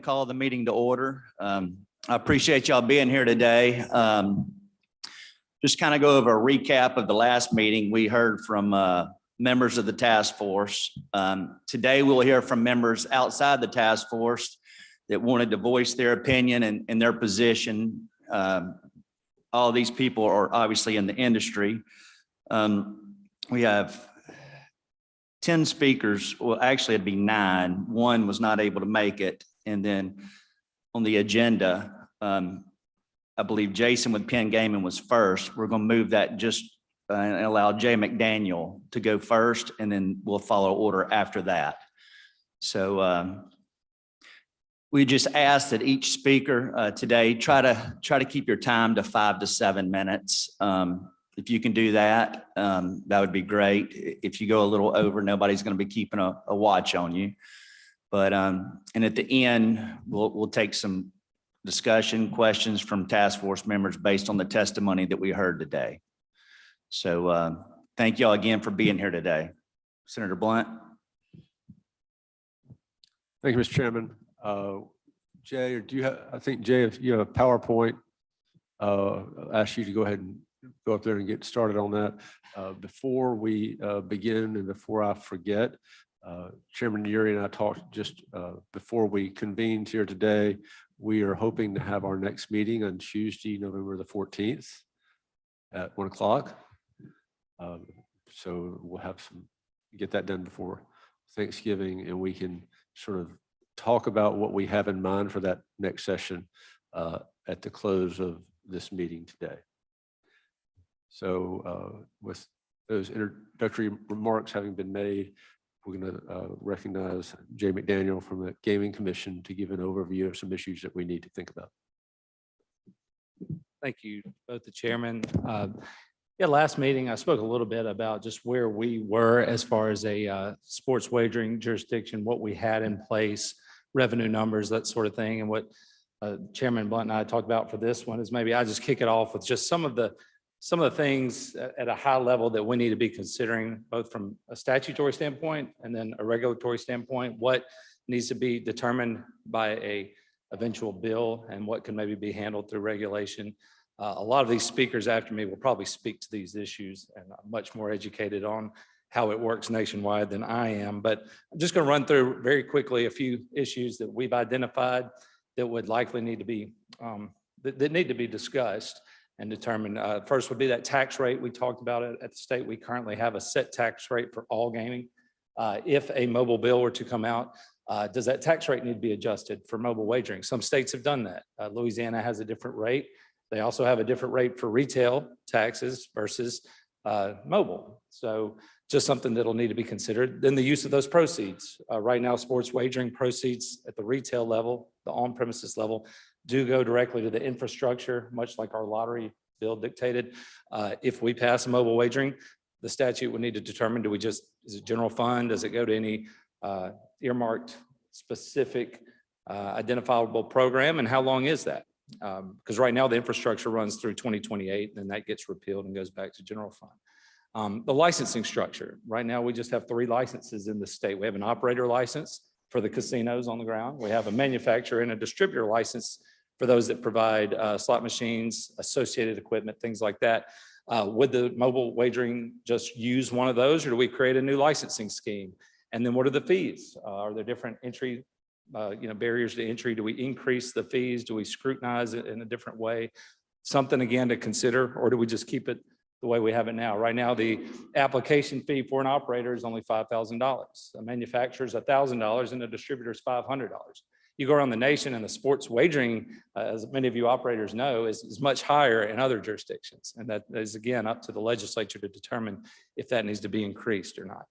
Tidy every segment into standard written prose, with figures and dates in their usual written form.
Call the meeting to order. I appreciate y'all being here today. Just kind of go over a recap of the last meeting. We heard from members of the task force. Today we'll hear from members outside the task force that wanted to voice their opinion and their position. All these people are obviously in the industry. We have 10 speakers. Well, actually it'd be 9. One was not able to make it. And then on the agenda, I believe Jason with Penn Gaming was first. We're going to move that just and allow Jay McDaniel to go first, and then we'll follow order after that. So we just ask that each speaker today try to keep your time to 5 to 7 minutes. If you can do that, that would be great. If you go a little over, nobody's going to be keeping a watch on you. But and at the end, we'll take some discussion questions from task force members based on the testimony that we heard today. So thank y'all again for being here today. Senator Blunt. Thank you, Mr. Chairman. Jay, or do you have, I think Jay, if you have a PowerPoint, I'll ask you to go ahead and go up there and get started on that. Before we begin and before I forget, Chairman Uri and I talked just before we convened here today. We are hoping to have our next meeting on Tuesday, November the 14th at 1 o'clock. So we'll have get that done before Thanksgiving, and we can sort of talk about what we have in mind for that next session at the close of this meeting today. So with those introductory remarks having been made, we're going to recognize Jay McDaniel from the Gaming Commission to give an overview of some issues that we need to think about. Thank you, both the chairman. Yeah, last meeting, I spoke a little bit about just where we were as far as a sports wagering jurisdiction, what we had in place, revenue numbers, that sort of thing. And what Chairman Blunt and I talked about for this one is maybe I just kick it off with just some of the things at a high level that we need to be considering, both from a statutory standpoint and then a regulatory standpoint, what needs to be determined by a eventual bill and what can maybe be handled through regulation. A lot of these speakers after me will probably speak to these issues and are much more educated on how it works nationwide than I am. But I'm just going to run through very quickly a few issues that we've identified that would likely need to be, that need to be discussed and determined. First would be that tax rate. We talked about it at the state. We currently have a set tax rate for all gaming. If a mobile bill were to come out, does that tax rate need to be adjusted for mobile wagering? Some states have done that. Louisiana has a different rate. They also have a different rate for retail taxes versus mobile. So just something that'll need to be considered. Then the use of those proceeds. Right now, sports wagering proceeds at the retail level, the on-premises level, do go directly to the infrastructure, much like our lottery bill dictated. If we pass a mobile wagering, the statute would need to determine, do we just, is it general fund? Does it go to any earmarked specific identifiable program? And how long is that? Because right now the infrastructure runs through 2028, and then that gets repealed and goes back to general fund. The licensing structure. Right now we just have 3 licenses in the state. We have an operator license for the casinos on the ground. We have a manufacturer and a distributor license for those that provide slot machines, associated equipment, things like that. Would the mobile wagering just use one of those, or do we create a new licensing scheme? And then what are the fees? Are there different entry, barriers to entry? Do we increase the fees? Do we scrutinize it in a different way? Something again to consider, or do we just keep it the way we have it now? Right now, the application fee for an operator is only $5,000. A manufacturer is $1,000 and a distributor is $500. You go around the nation and the sports wagering, as many of you operators know, is much higher in other jurisdictions. And that is, again, up to the legislature to determine if that needs to be increased or not.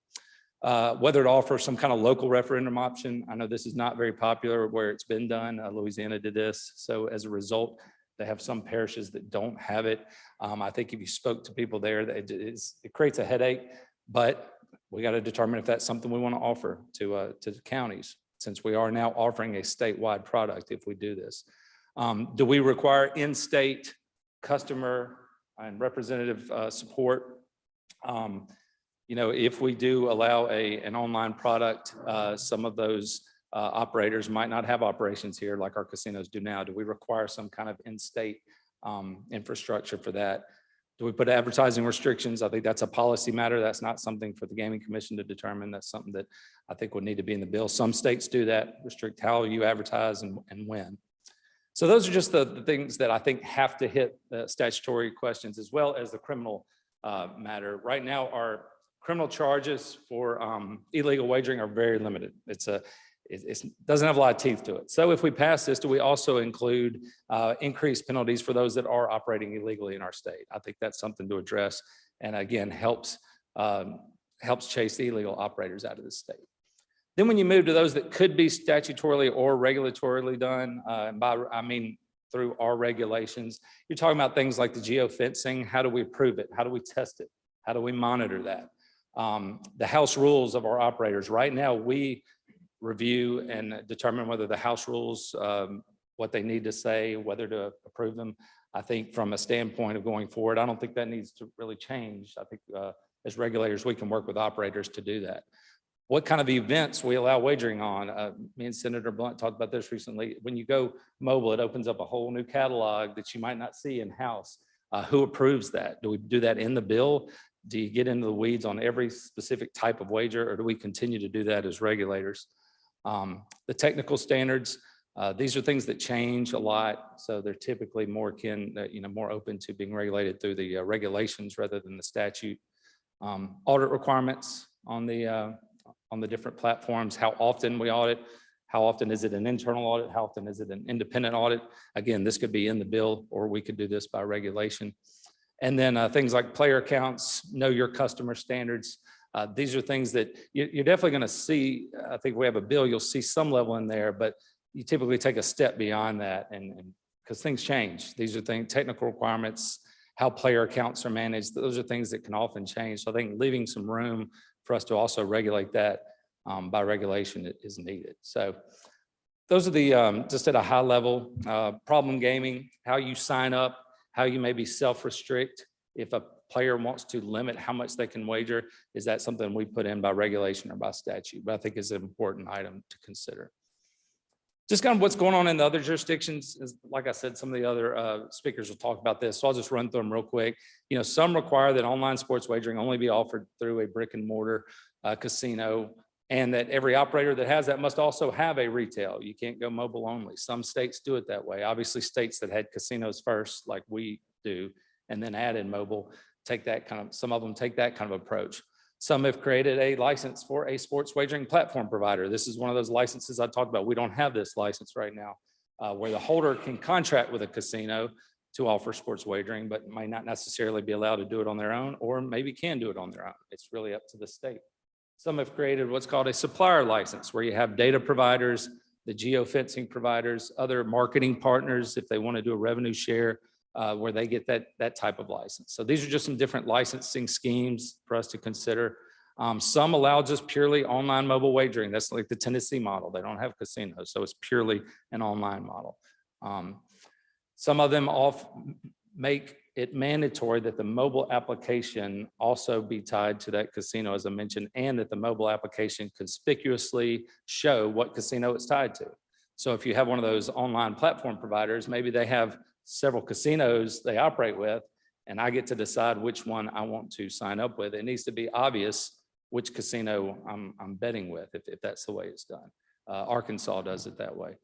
Whether to offer some kind of local referendum option. I know this is not very popular where it's been done. Louisiana did this. So as a result, they have some parishes that don't have it. I think if you spoke to people there, it creates a headache, but we got to determine if that's something we want to offer to the counties, since we are now offering a statewide product if we do this. Do we require in-state customer and representative support? If we do allow an online product, some of those operators might not have operations here like our casinos do now. Do we require some kind of in-state infrastructure for that? Do we put advertising restrictions? I think that's a policy matter. That's not something for the Gaming Commission to determine. That's something that I think would need to be in the bill. Some states do that, restrict how you advertise and when. So those are just the things that I think have to hit the statutory questions as well as the criminal matter. Right now, our criminal charges for illegal wagering are very limited. It doesn't have a lot of teeth to it. So if we pass this, do we also include increased penalties for those that are operating illegally in our state? I think that's something to address, and again, helps chase the illegal operators out of the state. Then when you move to those that could be statutorily or regulatorily done, and by I mean through our regulations, you're talking about things like the geofencing. How do we approve it? How do we test it? How do we monitor that? The house rules of our operators. Right now, we review and determine whether the house rules, what they need to say, whether to approve them. I think from a standpoint of going forward, I don't think that needs to really change. I think as regulators, we can work with operators to do that. What kind of events we allow wagering on. Me and Senator Blunt talked about this recently. When you go mobile, it opens up a whole new catalog that you might not see in-house. Who approves that? Do we do that in the bill? Do you get into the weeds on every specific type of wager, or do we continue to do that as regulators? The technical standards, these are things that change a lot. So they're typically more more open to being regulated through the regulations rather than the statute. Audit requirements on the different platforms, how often we audit, how often is it an internal audit, how often is it an independent audit? Again, this could be in the bill, or we could do this by regulation. And then things like player counts, know your customer standards. These are things that you're definitely going to see. I think we have a bill, you'll see some level in there, but you typically take a step beyond that, and because things change. These are things, technical requirements, how player accounts are managed. Those are things that can often change. So I think leaving some room for us to also regulate that by regulation is needed. So those are the, just at a high level, problem gaming, how you sign up, how you maybe self-restrict. If a player wants to limit how much they can wager, is that something we put in by regulation or by statute? But I think is an important item to consider. Just kind of what's going on in the other jurisdictions is, like I said, some of the other speakers will talk about this. So I'll just run through them real quick. Some require that online sports wagering only be offered through a brick and mortar casino, and that every operator that has that must also have a retail. You can't go mobile only. Some states do it that way. Obviously, states that had casinos first, like we do, and then added mobile, some of them take that kind of approach. Some have created a license for a sports wagering platform provider. This is one of those licenses I talked about. We don't have this license right now, where the holder can contract with a casino to offer sports wagering, but might not necessarily be allowed to do it on their own, or maybe can do it on their own. It's really up to the state. Some have created what's called a supplier license, where you have data providers, the geofencing providers, other marketing partners, if they want to do a revenue share, where they get that type of license. So these are just some different licensing schemes for us to consider. Some allow just purely online mobile wagering. That's like the Tennessee model. They don't have casinos, so it's purely an online model. Some of them make it mandatory that the mobile application also be tied to that casino, as I mentioned, and that the mobile application conspicuously show what casino it's tied to. So if you have one of those online platform providers, maybe they have several casinos they operate with, and I get to decide which one I want to sign up with. It needs to be obvious which casino I'm betting with, if that's the way it's done. Arkansas does it that way.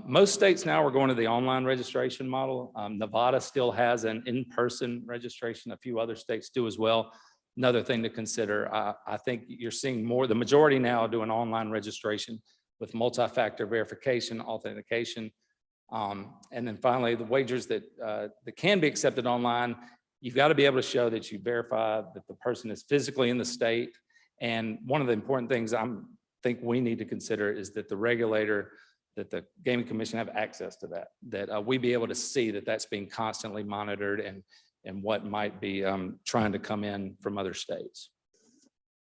Most states now are going to the online registration model. Nevada still has an in-person registration. A few other states do as well. Another thing to consider, I think you're seeing the majority now do an online registration with multi-factor verification, authentication. And then finally, the wagers that can be accepted online, you've got to be able to show that you verify that the person is physically in the state. And one of the important things I think we need to consider is that the regulator, that the Gaming Commission have access to that we be able to see that that's being constantly monitored and what might be trying to come in from other states.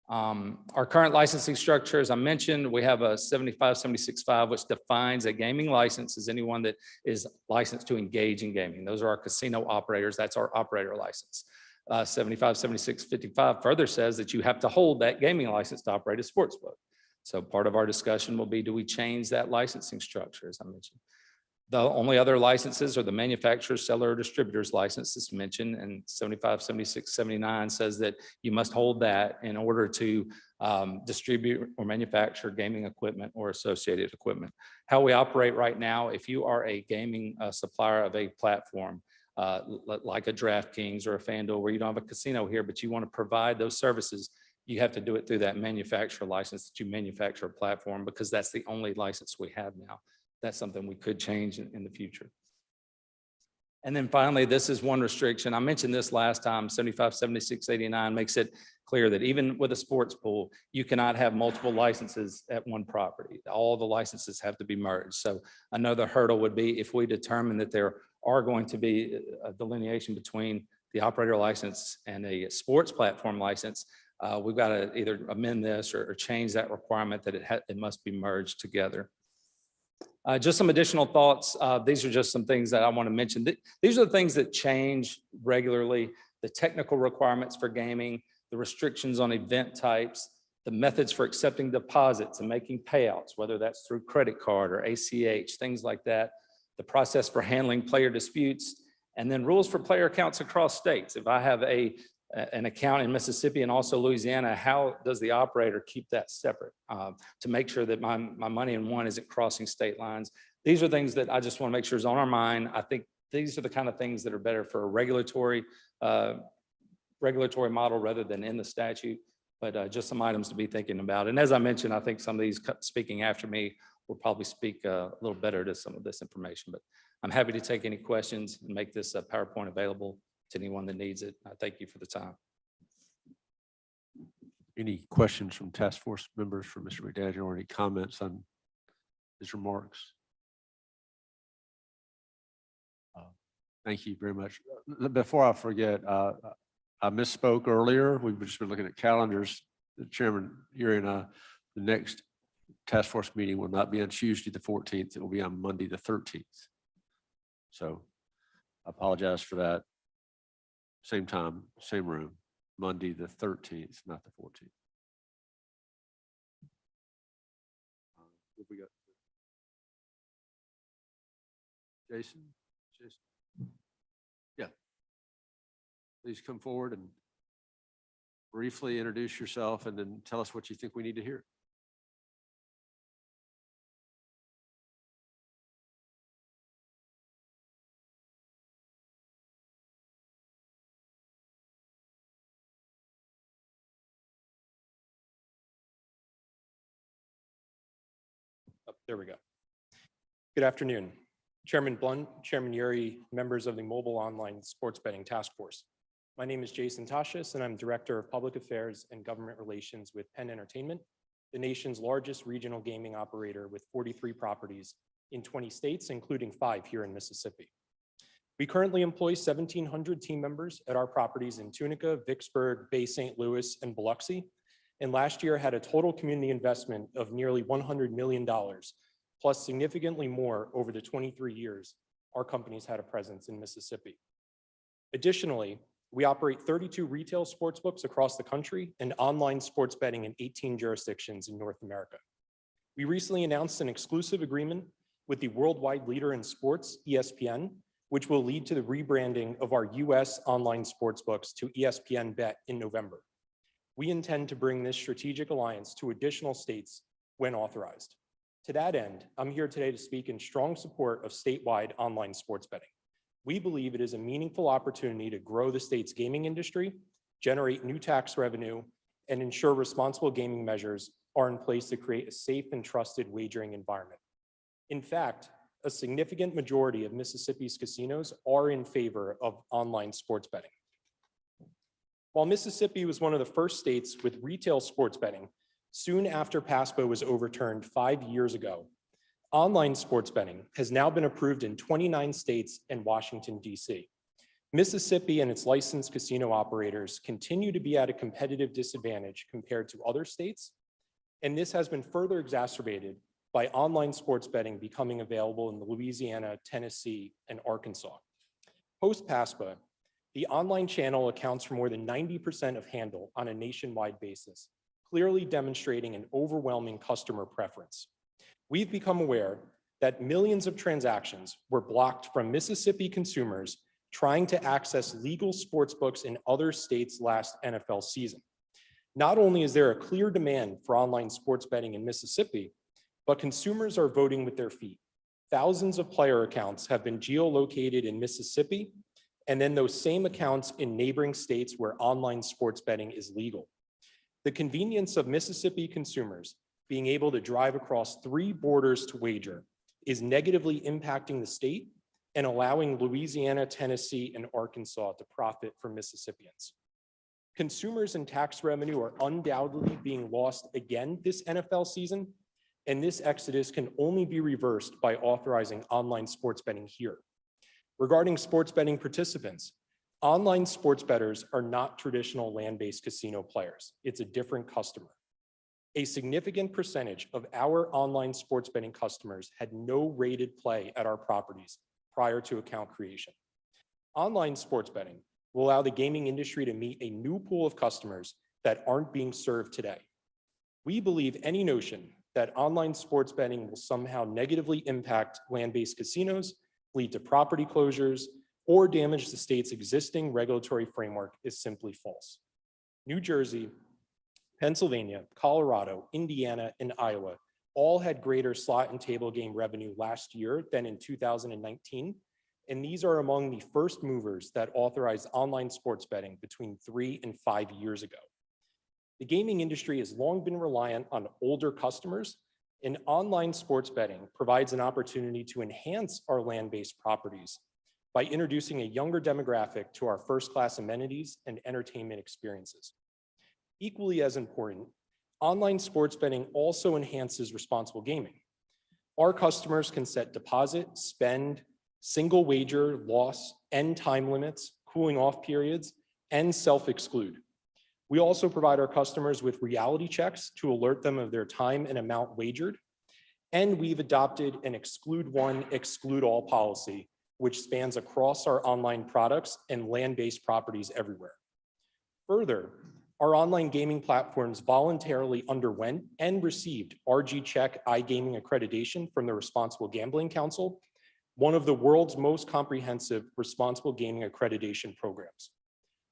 Our current licensing structure, as I mentioned, we have a 75-76-5, which defines a gaming license as anyone that is licensed to engage in gaming. Those are our casino operators. That's our operator license. 75-76-55 further says that you have to hold that gaming license to operate a sports book. So part of our discussion will be, do we change that licensing structure, as I mentioned? The only other licenses are the manufacturer, seller, or distributor's licenses mentioned, and 75, 76, 79 says that you must hold that in order to distribute or manufacture gaming equipment or associated equipment. How we operate right now, if you are a gaming supplier of a platform, like a DraftKings or a FanDuel, where you don't have a casino here, but you want to provide those services, you have to do it through that manufacturer license that you manufacture a platform, because that's the only license we have now. That's something we could change in the future. And then finally, this is one restriction. I mentioned this last time, 75, 76, 89 makes it clear that even with a sports pool, you cannot have multiple licenses at one property. All the licenses have to be merged. So another hurdle would be if we determine that there are going to be a delineation between the operator license and a sports platform license, we've got to either amend this or change that requirement that it must be merged together. Just some additional thoughts. These are just some things that I want to mention. These are the things that change regularly: the technical requirements for gaming, the restrictions on event types, the methods for accepting deposits and making payouts, whether that's through credit card or ACH, things like that, the process for handling player disputes, and then rules for player accounts across states. If I have an account in Mississippi and also Louisiana, how does the operator keep that separate to make sure that my money in one isn't crossing state lines? These are things that I just want to make sure is on our mind. I think these are the kind of things that are better for a regulatory model rather than in the statute, but just some items to be thinking about. And as I mentioned, I think some of these speaking after me will probably speak a little better to some of this information, but I'm happy to take any questions and make this PowerPoint available to anyone that needs it. I thank you for the time. Any questions from task force members for Mr. McDaniel, or any comments on his remarks? Thank you very much. Before I forget, I misspoke earlier. We've just been looking at calendars. The Chairman, Yuri and I, the next task force meeting will not be on Tuesday the 14th. It will be on Monday the 13th. So I apologize for that. Same time, same room, Monday the 13th, not the 14th. What we got? Jason? Yeah. Please come forward and briefly introduce yourself and then tell us what you think we need to hear. Oh, there we go. Good afternoon, Chairman Blunt, Chairman Yuri, members of the Mobile Online Sports Betting Task Force. My name is Jason Tashis, and I'm Director of Public Affairs and Government Relations with Penn Entertainment, the nation's largest regional gaming operator with 43 properties in 20 states, including 5 here in Mississippi. We currently employ 1,700 team members at our properties in Tunica, Vicksburg, Bay St. Louis, and Biloxi, and last year had a total community investment of nearly $100 million, plus significantly more over the 23 years our companies had a presence in Mississippi. Additionally, we operate 32 retail sportsbooks across the country and online sports betting in 18 jurisdictions in North America. We recently announced an exclusive agreement with the worldwide leader in sports, ESPN, which will lead to the rebranding of our US online sportsbooks to ESPN Bet in November. We intend to bring this strategic alliance to additional states when authorized. To that end, I'm here today to speak in strong support of statewide online sports betting. We believe it is a meaningful opportunity to grow the state's gaming industry, generate new tax revenue, and ensure responsible gaming measures are in place to create a safe and trusted wagering environment. In fact, a significant majority of Mississippi's casinos are in favor of online sports betting. While Mississippi was one of the first states with retail sports betting, soon after PASPA was overturned 5 years ago, online sports betting has now been approved in 29 states and Washington, D.C. Mississippi and its licensed casino operators continue to be at a competitive disadvantage compared to other states, and this has been further exacerbated by online sports betting becoming available in Louisiana, Tennessee, and Arkansas. Post-PASPA, the online channel accounts for more than 90% of handle on a nationwide basis, clearly demonstrating an overwhelming customer preference. We've become aware that millions of transactions were blocked from Mississippi consumers trying to access legal sports books in other states last NFL season. Not only is there a clear demand for online sports betting in Mississippi, but consumers are voting with their feet. Thousands of player accounts have been geolocated in Mississippi, and then those same accounts in neighboring states where online sports betting is legal. The convenience of Mississippi consumers being able to drive across 3 borders to wager is negatively impacting the state and allowing Louisiana, Tennessee, and Arkansas to profit from Mississippians. Consumers and tax revenue are undoubtedly being lost again this NFL season, and this exodus can only be reversed by authorizing online sports betting here. Regarding sports betting participants, online sports bettors are not traditional land-based casino players. It's a different customer. A significant percentage of our online sports betting customers had no rated play at our properties prior to account creation. Online sports betting will allow the gaming industry to meet a new pool of customers that aren't being served today. We believe any notion that online sports betting will somehow negatively impact land-based casinos, lead to property closures, or damage the state's existing regulatory framework is simply false. New Jersey, Pennsylvania, Colorado, Indiana, and Iowa all had greater slot and table game revenue last year than in 2019, and these are among the first movers that authorized online sports betting between 3 and 5 years ago. The gaming industry has long been reliant on older customers, and online sports betting provides an opportunity to enhance our land-based properties by introducing a younger demographic to our first-class amenities and entertainment experiences. Equally as important, online sports betting also enhances responsible gaming. Our customers can set deposit, spend, single wager, loss, end time limits, cooling off periods, and self-exclude. We also provide our customers with reality checks to alert them of their time and amount wagered. And we've adopted an exclude one, exclude all policy, which spans across our online products and land-based properties everywhere. Further, our online gaming platforms voluntarily underwent and received RG Check iGaming accreditation from the Responsible Gambling Council, one of the world's most comprehensive responsible gaming accreditation programs.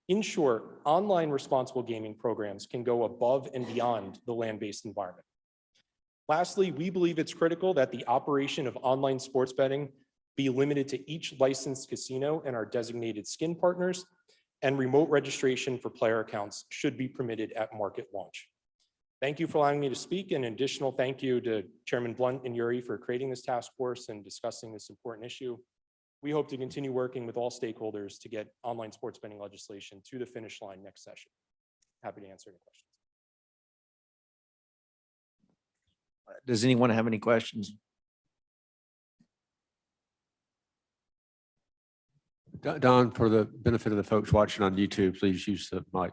In short, online responsible gaming programs can go above and beyond the land-based environment. Lastly, we believe it's critical that the operation of online sports betting be limited to each licensed casino and our designated skin partners, and remote registration for player accounts should be permitted at market launch. Thank you for allowing me to speak, and an additional thank you to Chairman Blunt and Yuri for creating this task force and discussing this important issue. We hope to continue working with all stakeholders to get online sports betting legislation to the finish line next session. Happy to answer any questions. Does anyone have any questions? Don, for the benefit of the folks watching on YouTube, please use the mic.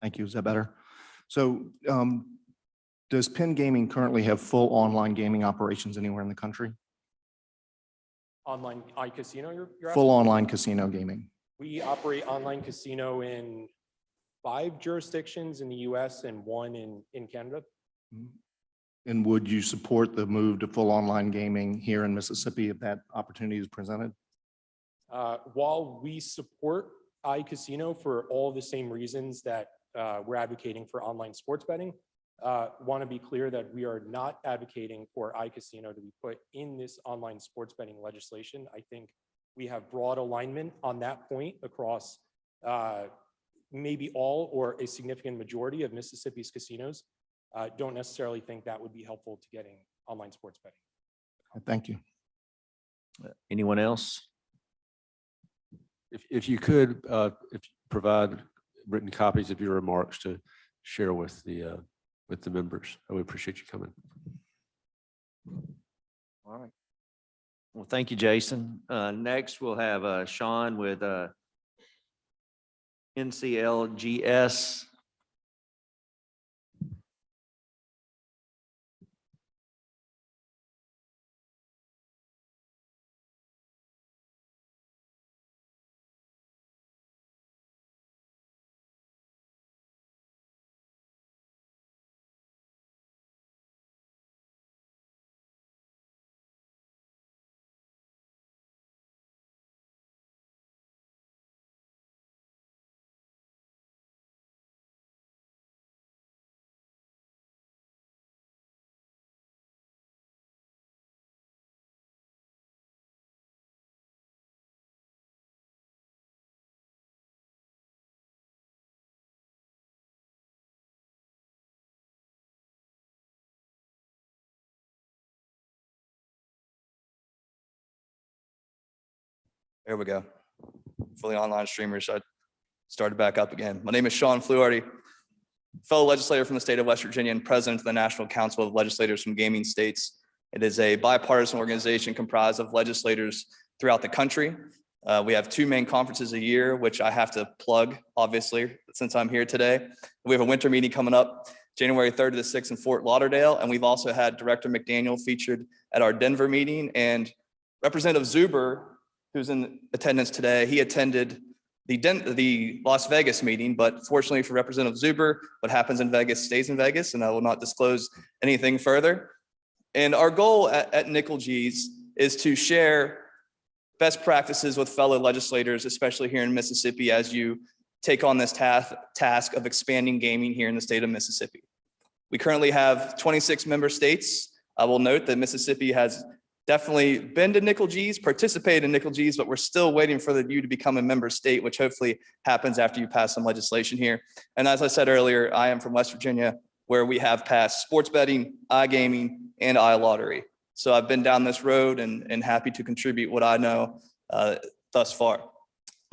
Thank you. Is that better? So does Penn Gaming currently have full online gaming operations anywhere in the country? Online iCasino, you're Full asking? online casino gaming? We operate online casino in 5 jurisdictions in the US and 1 in Canada. And would you support the move to full online gaming here in Mississippi if that opportunity is presented? While we support iCasino for all the same reasons that we're advocating for online sports betting, want to be clear that we are not advocating for iCasino to be put in this online sports betting legislation. I think we have broad alignment on that point across maybe all or a significant majority of Mississippi's casinos. Don't necessarily think that would be helpful to getting online sports betting. Thank you. Anyone else? If you could, if you provide written copies of your remarks to share with the members, I would appreciate you coming. All right. Well, thank you, Jason. Next, we'll have Sean with NCLGS There we go. Fully online streamer, so I started back up again. My name is Sean Fluharty, fellow legislator from the state of West Virginia and president of the National Council of Legislators from Gaming States. It is a bipartisan organization comprised of legislators throughout the country. We have two main conferences a year, which I have to plug, obviously, since I'm here today. We have a winter meeting coming up January 3rd to the 6th in Fort Lauderdale, and we've also had Director McDaniel featured at our Denver meeting, and Representative Zuber, who's in attendance today, he attended the Las Vegas meeting, but fortunately for Representative Zuber, what happens in Vegas stays in Vegas, and I will not disclose anything further. And our goal at Nickel G's is to share best practices with fellow legislators, especially here in Mississippi, as you take on this task of expanding gaming here in the state of Mississippi. We currently have 26 member states. I will note that Mississippi has definitely been to Nickel G's, participated in Nickel G's, but we're still waiting for you to become a member state, which hopefully happens after you pass some legislation here. And as I said earlier, I am from West Virginia, where we have passed sports betting, iGaming, and iLottery. So I've been down this road and happy to contribute what I know thus far.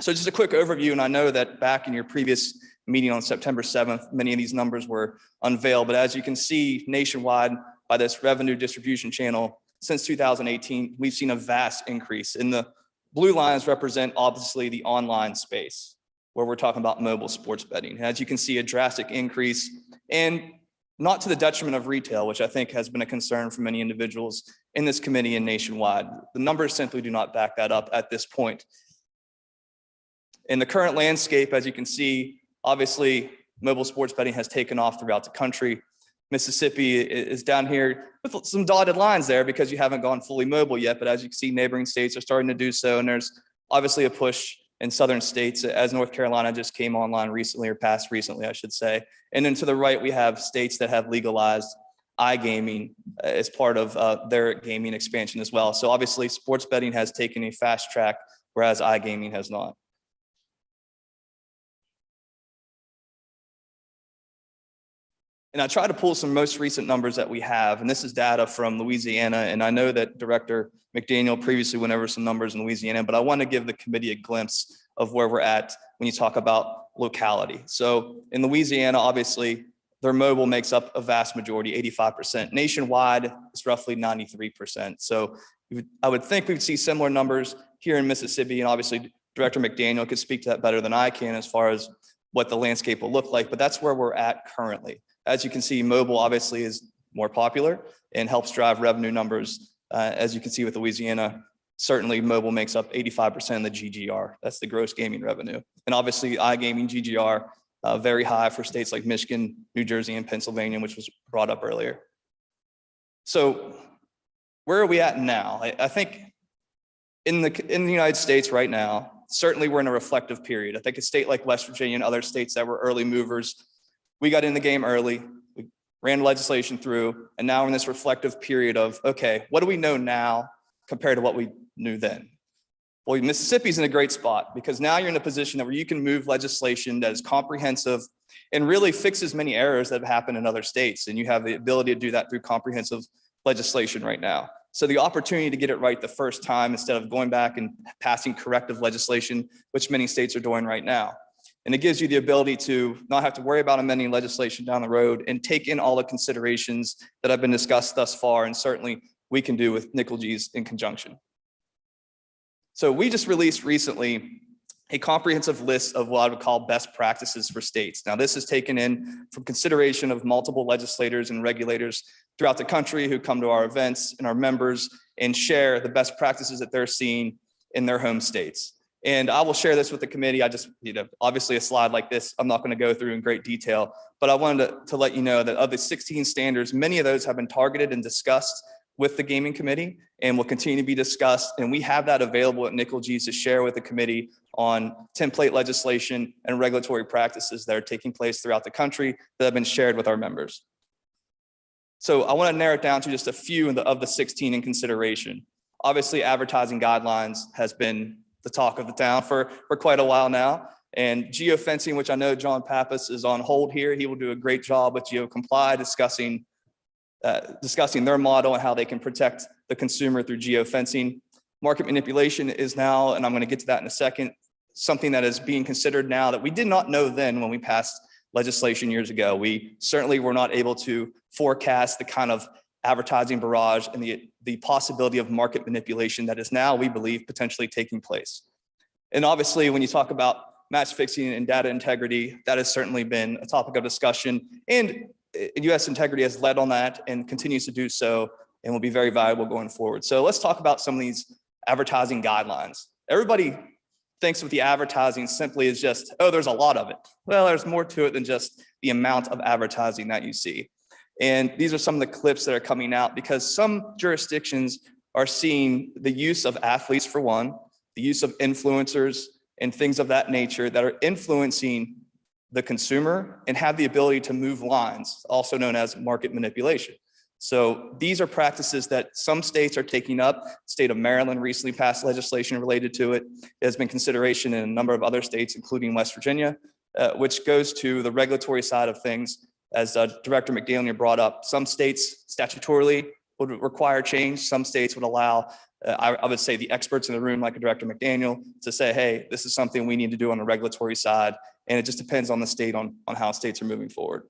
So just a quick overview, and I know that back in your previous meeting on September 7th, many of these numbers were unveiled, but as you can see nationwide by this revenue distribution channel, since 2018, we've seen a vast increase. And the blue lines represent obviously the online space, where we're talking about mobile sports betting. And as you can see, a drastic increase, and not to the detriment of retail, which I think has been a concern for many individuals in this committee and nationwide. The numbers simply do not back that up at this point. In the current landscape, as you can see, obviously mobile sports betting has taken off throughout the country. Mississippi is down here with some dotted lines there because you haven't gone fully mobile yet, but as you can see, neighboring states are starting to do so, and there's obviously a push in southern states, as North Carolina just came online recently, or passed recently, I should say. And then to the right, we have states that have legalized iGaming as part of their gaming expansion as well. So obviously sports betting has taken a fast track, whereas iGaming has not. And I try to pull some most recent numbers that we have, and this is data from Louisiana. And I know that Director McDaniel previously went over some numbers in Louisiana, but I want to give the committee a glimpse of where we're at when you talk about locality. So in Louisiana, obviously, their mobile makes up a vast majority, 85%. Nationwide, it's roughly 93%. So I would think we'd see similar numbers here in Mississippi, and obviously Director McDaniel could speak to that better than I can as far as what the landscape will look like, but that's where we're at currently. As you can see, mobile obviously is more popular and helps drive revenue numbers. As you can see with Louisiana, certainly mobile makes up 85% of the GGR. That's the gross gaming revenue. And obviously iGaming GGR, very high for states like Michigan, New Jersey, and Pennsylvania, which was brought up earlier. So where are we at now? I think in the United States right now, certainly we're in a reflective period. I think a state like West Virginia and other states that were early movers, we got in the game early, we ran legislation through, and now we're in this reflective period of, okay, what do we know now compared to what we knew then? Well, Mississippi's in a great spot because now you're in a position where you can move legislation that is comprehensive and really fixes many errors that have happened in other states. And you have the ability to do that through comprehensive legislation right now. So the opportunity to get it right the first time instead of going back and passing corrective legislation, which many states are doing right now. And it gives you the ability to not have to worry about amending legislation down the road and take in all the considerations that have been discussed thus far, and certainly we can do with Nickel G's in conjunction. So we just released recently a comprehensive list of what I would call best practices for states. Now, this is taken in from consideration of multiple legislators and regulators throughout the country who come to our events and our members and share the best practices that they're seeing in their home states. And I will share this with the committee. I just, obviously a slide like this, I'm not going to go through in great detail, but I wanted to let you know that of the 16 standards, many of those have been targeted and discussed with the gaming committee and will continue to be discussed. And we have that available at Nickel G's to share with the committee on template legislation and regulatory practices that are taking place throughout the country that have been shared with our members. So I want to narrow it down to just a few of the 16 in consideration. Obviously, advertising guidelines has been the talk of the town for quite a while now. And geofencing, which I know John Pappas is on hold here. He will do a great job with GeoComply discussing their model and how they can protect the consumer through geofencing. market manipulation is now, and I'm going to get to that in a second, something that is being considered now that we did not know then when we passed legislation years ago. We certainly were not able to forecast the kind of advertising barrage and the possibility of market manipulation that is now, we believe, potentially taking place. And obviously, when you talk about match fixing and data integrity, that has certainly been a topic of discussion, and US Integrity has led on that and continues to do so and will be very valuable going forward. So let's talk about some of these advertising guidelines. Everybody thinks with the advertising simply is just, oh, there's a lot of it. Well, there's more to it than just the amount of advertising that you see. And these are some of the clips that are coming out because some jurisdictions are seeing the use of athletes for one, the use of influencers and things of that nature that are influencing the consumer and have the ability to move lines, also known as market manipulation. So these are practices that some states are taking up. State of Maryland recently passed legislation related to it. It has been consideration in a number of other states, including West Virginia, which goes to the regulatory side of things. As Director McDaniel brought up, some states statutorily would require change. Some states would allow, I would say, the experts in the room, like Director McDaniel, to say, hey, this is something we need to do on the regulatory side. And it just depends on the state on how states are moving forward.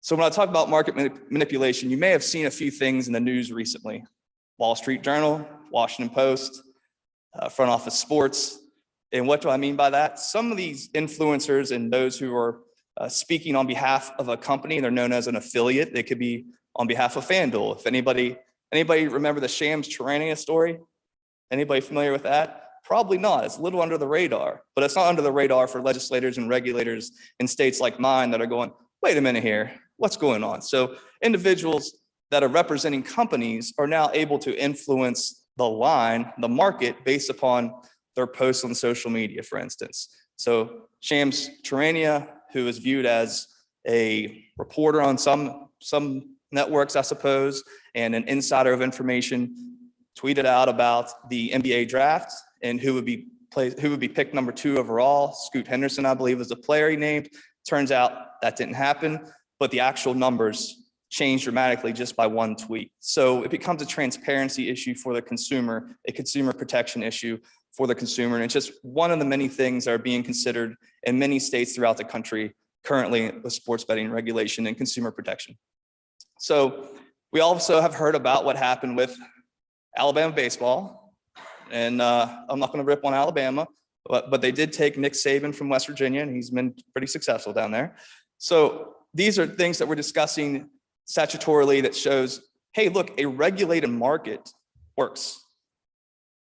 So when I talk about market manipulation, you may have seen a few things in the news recently. Wall Street Journal, Washington Post, Front Office Sports. And what do I mean by that? Some of these influencers and those who are speaking on behalf of a company, they're known as an affiliate. They could be on behalf of FanDuel. If anybody remember the Shams Charania story? Anybody familiar with that? Probably not. It's a little under the radar, but it's not under the radar for legislators and regulators in states like mine that are going, wait a minute here, what's going on? So individuals that are representing companies are now able to influence the line, the market, based upon their posts on social media, for instance. So Shams Charania, who is viewed as a reporter on some networks, I suppose, and an insider of information, tweeted out about the NBA draft and who would be picked number 2 overall. Scoot Henderson, I believe, was the player he named. Turns out that didn't happen, but the actual numbers changed dramatically just by one tweet. So it becomes a transparency issue for the consumer, a consumer protection issue for the consumer. And it's just one of the many things that are being considered in many states throughout the country currently with sports betting regulation and consumer protection. So we also have heard about what happened with Alabama baseball. And I'm not going to rip on Alabama, but they did take Nick Saban from West Virginia, and he's been pretty successful down there. So these are things that we're discussing statutorily that shows, hey, look, a regulated market works.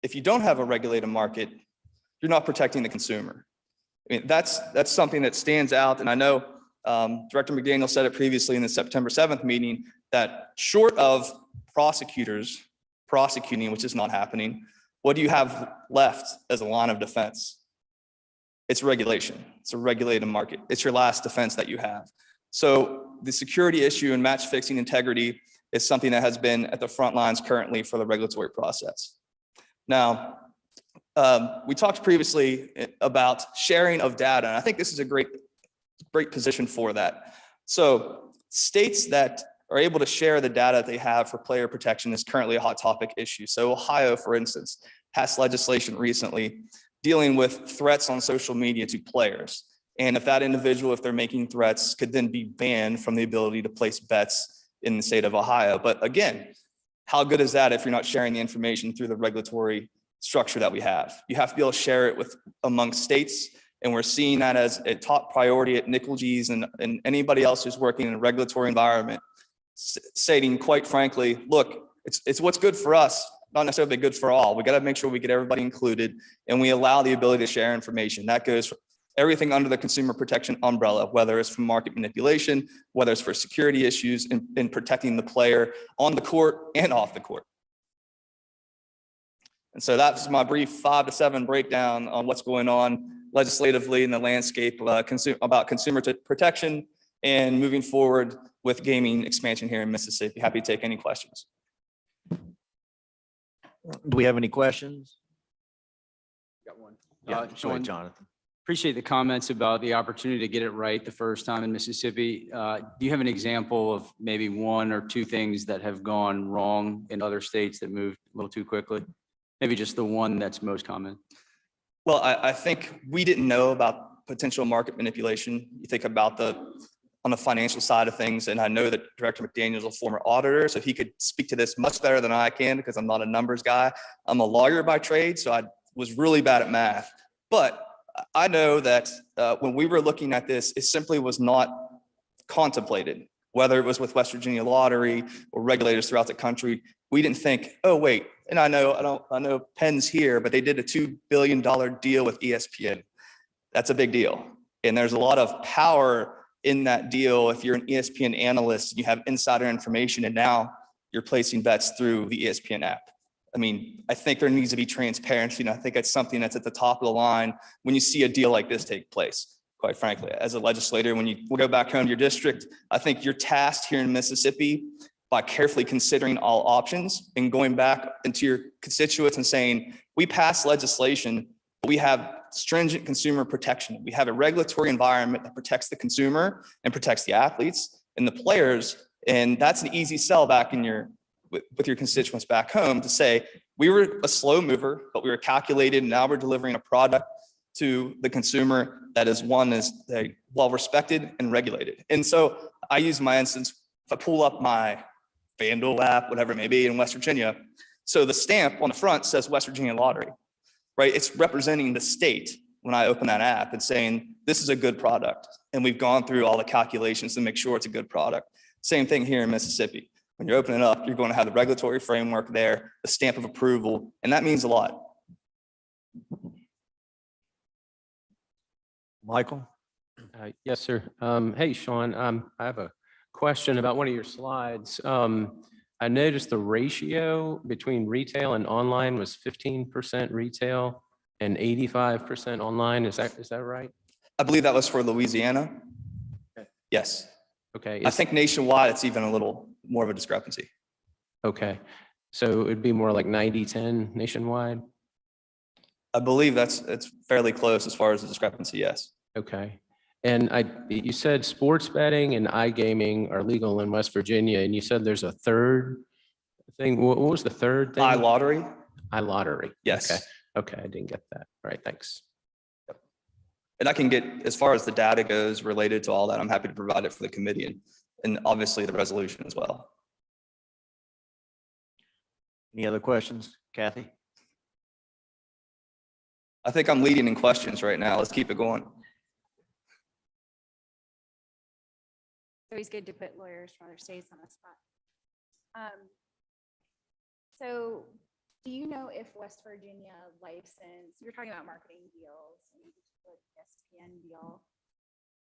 If you don't have a regulated market, you're not protecting the consumer. I mean, that's something that stands out. And I know Director McDaniel said it previously in the September 7th meeting that short of prosecutors prosecuting, which is not happening, what do you have left as a line of defense? It's regulation. It's a regulated market. It's your last defense that you have. So the security issue and match fixing integrity is something that has been at the front lines currently for the regulatory process. Now, we talked previously about sharing of data, and I think this is a great position for that. So states that are able to share the data they have for player protection is currently a hot topic issue. So Ohio, for instance, passed legislation recently dealing with threats on social media to players. And if that individual, if they're making threats, could then be banned from the ability to place bets in the state of Ohio. But again, how good is that if you're not sharing the information through the regulatory structure that we have? You have to be able to share it with amongst states. And we're seeing that as a top priority at Nickel G's and anybody else who's working in a regulatory environment, stating quite frankly, look, it's what's good for us, not necessarily good for all. We got to make sure we get everybody included and we allow the ability to share information. That goes for everything under the consumer protection umbrella, whether it's from market manipulation, whether it's for security issues in protecting the player on the court and off the court. And so that's my brief 5 to 7 breakdown on what's going on legislatively in the landscape about consumer protection and moving forward with gaming expansion here in Mississippi. Happy to take any questions. Do we have any questions? Got one. Yeah, go ahead, Sean, Jonathan. appreciate the comments about the opportunity to get it right the first time in Mississippi. Do you have an example of maybe 1 or 2 things that have gone wrong in other states that moved a little too quickly? Maybe just the one that's most common. Well, I think we didn't know about potential market manipulation. You think about on the financial side of things, and I know that Director McDaniel is a former auditor, so he could speak to this much better than I can because I'm not a numbers guy. I'm a lawyer by trade, so I was really bad at math. But I know that when we were looking at this, it simply was not contemplated, whether it was with West Virginia Lottery or regulators throughout the country. We didn't think, oh, wait, and I know Penn's here, but they did a $2 billion deal with ESPN. That's a big deal. And there's a lot of power in that deal. If you're an ESPN analyst, you have insider information, and now you're placing bets through the ESPN app. I mean, I think there needs to be transparency, and I think it's something that's at the top of the line when you see a deal like this take place. Quite frankly, as a legislator, when you go back home to your district, I think you're tasked here in Mississippi by carefully considering all options and going back into your constituents and saying, we pass legislation, but we have stringent consumer protection. We have a regulatory environment that protects the consumer and protects the athletes and the players. And that's an easy sell back with your constituents back home to say, we were a slow mover, but we were calculated, and now we're delivering a product to the consumer that is well respected and regulated. And so I use my instance, if I pull up my FanDuel app, whatever it may be in West Virginia. So the stamp on the front says West Virginia Lottery, right? It's representing the state when I open that app and saying, this is a good product. And we've gone through all the calculations to make sure it's a good product. Same thing here in Mississippi. When you're opening it up, you're going to have the regulatory framework there, the stamp of approval, and that means a lot. Michael? Yes, sir. Hey, Sean, I have a question about one of your slides. I noticed the ratio between retail and online was 15% retail and 85% online. Is that right? I believe that was for Louisiana. Okay. Yes. Okay. I think nationwide, it's even a little more of a discrepancy. Okay. So it'd be more like 90-10 nationwide? I believe it's fairly close as far as the discrepancy, yes. Okay. And you said sports betting and iGaming are legal in West Virginia, and you said there's a third thing. What was the third thing? iLottery? iLottery. Yes. Okay. Okay, I didn't get that. All right, thanks. And I can get, as far as the data goes related to all that, I'm happy to provide it for the committee and obviously the resolution as well. Any other questions, Kathy? I think I'm leading in questions right now. Let's keep it going. Always good to put lawyers from other states on the spot. So do you know if West Virginia licensed, you're talking about marketing deals and you just put ESPN deal.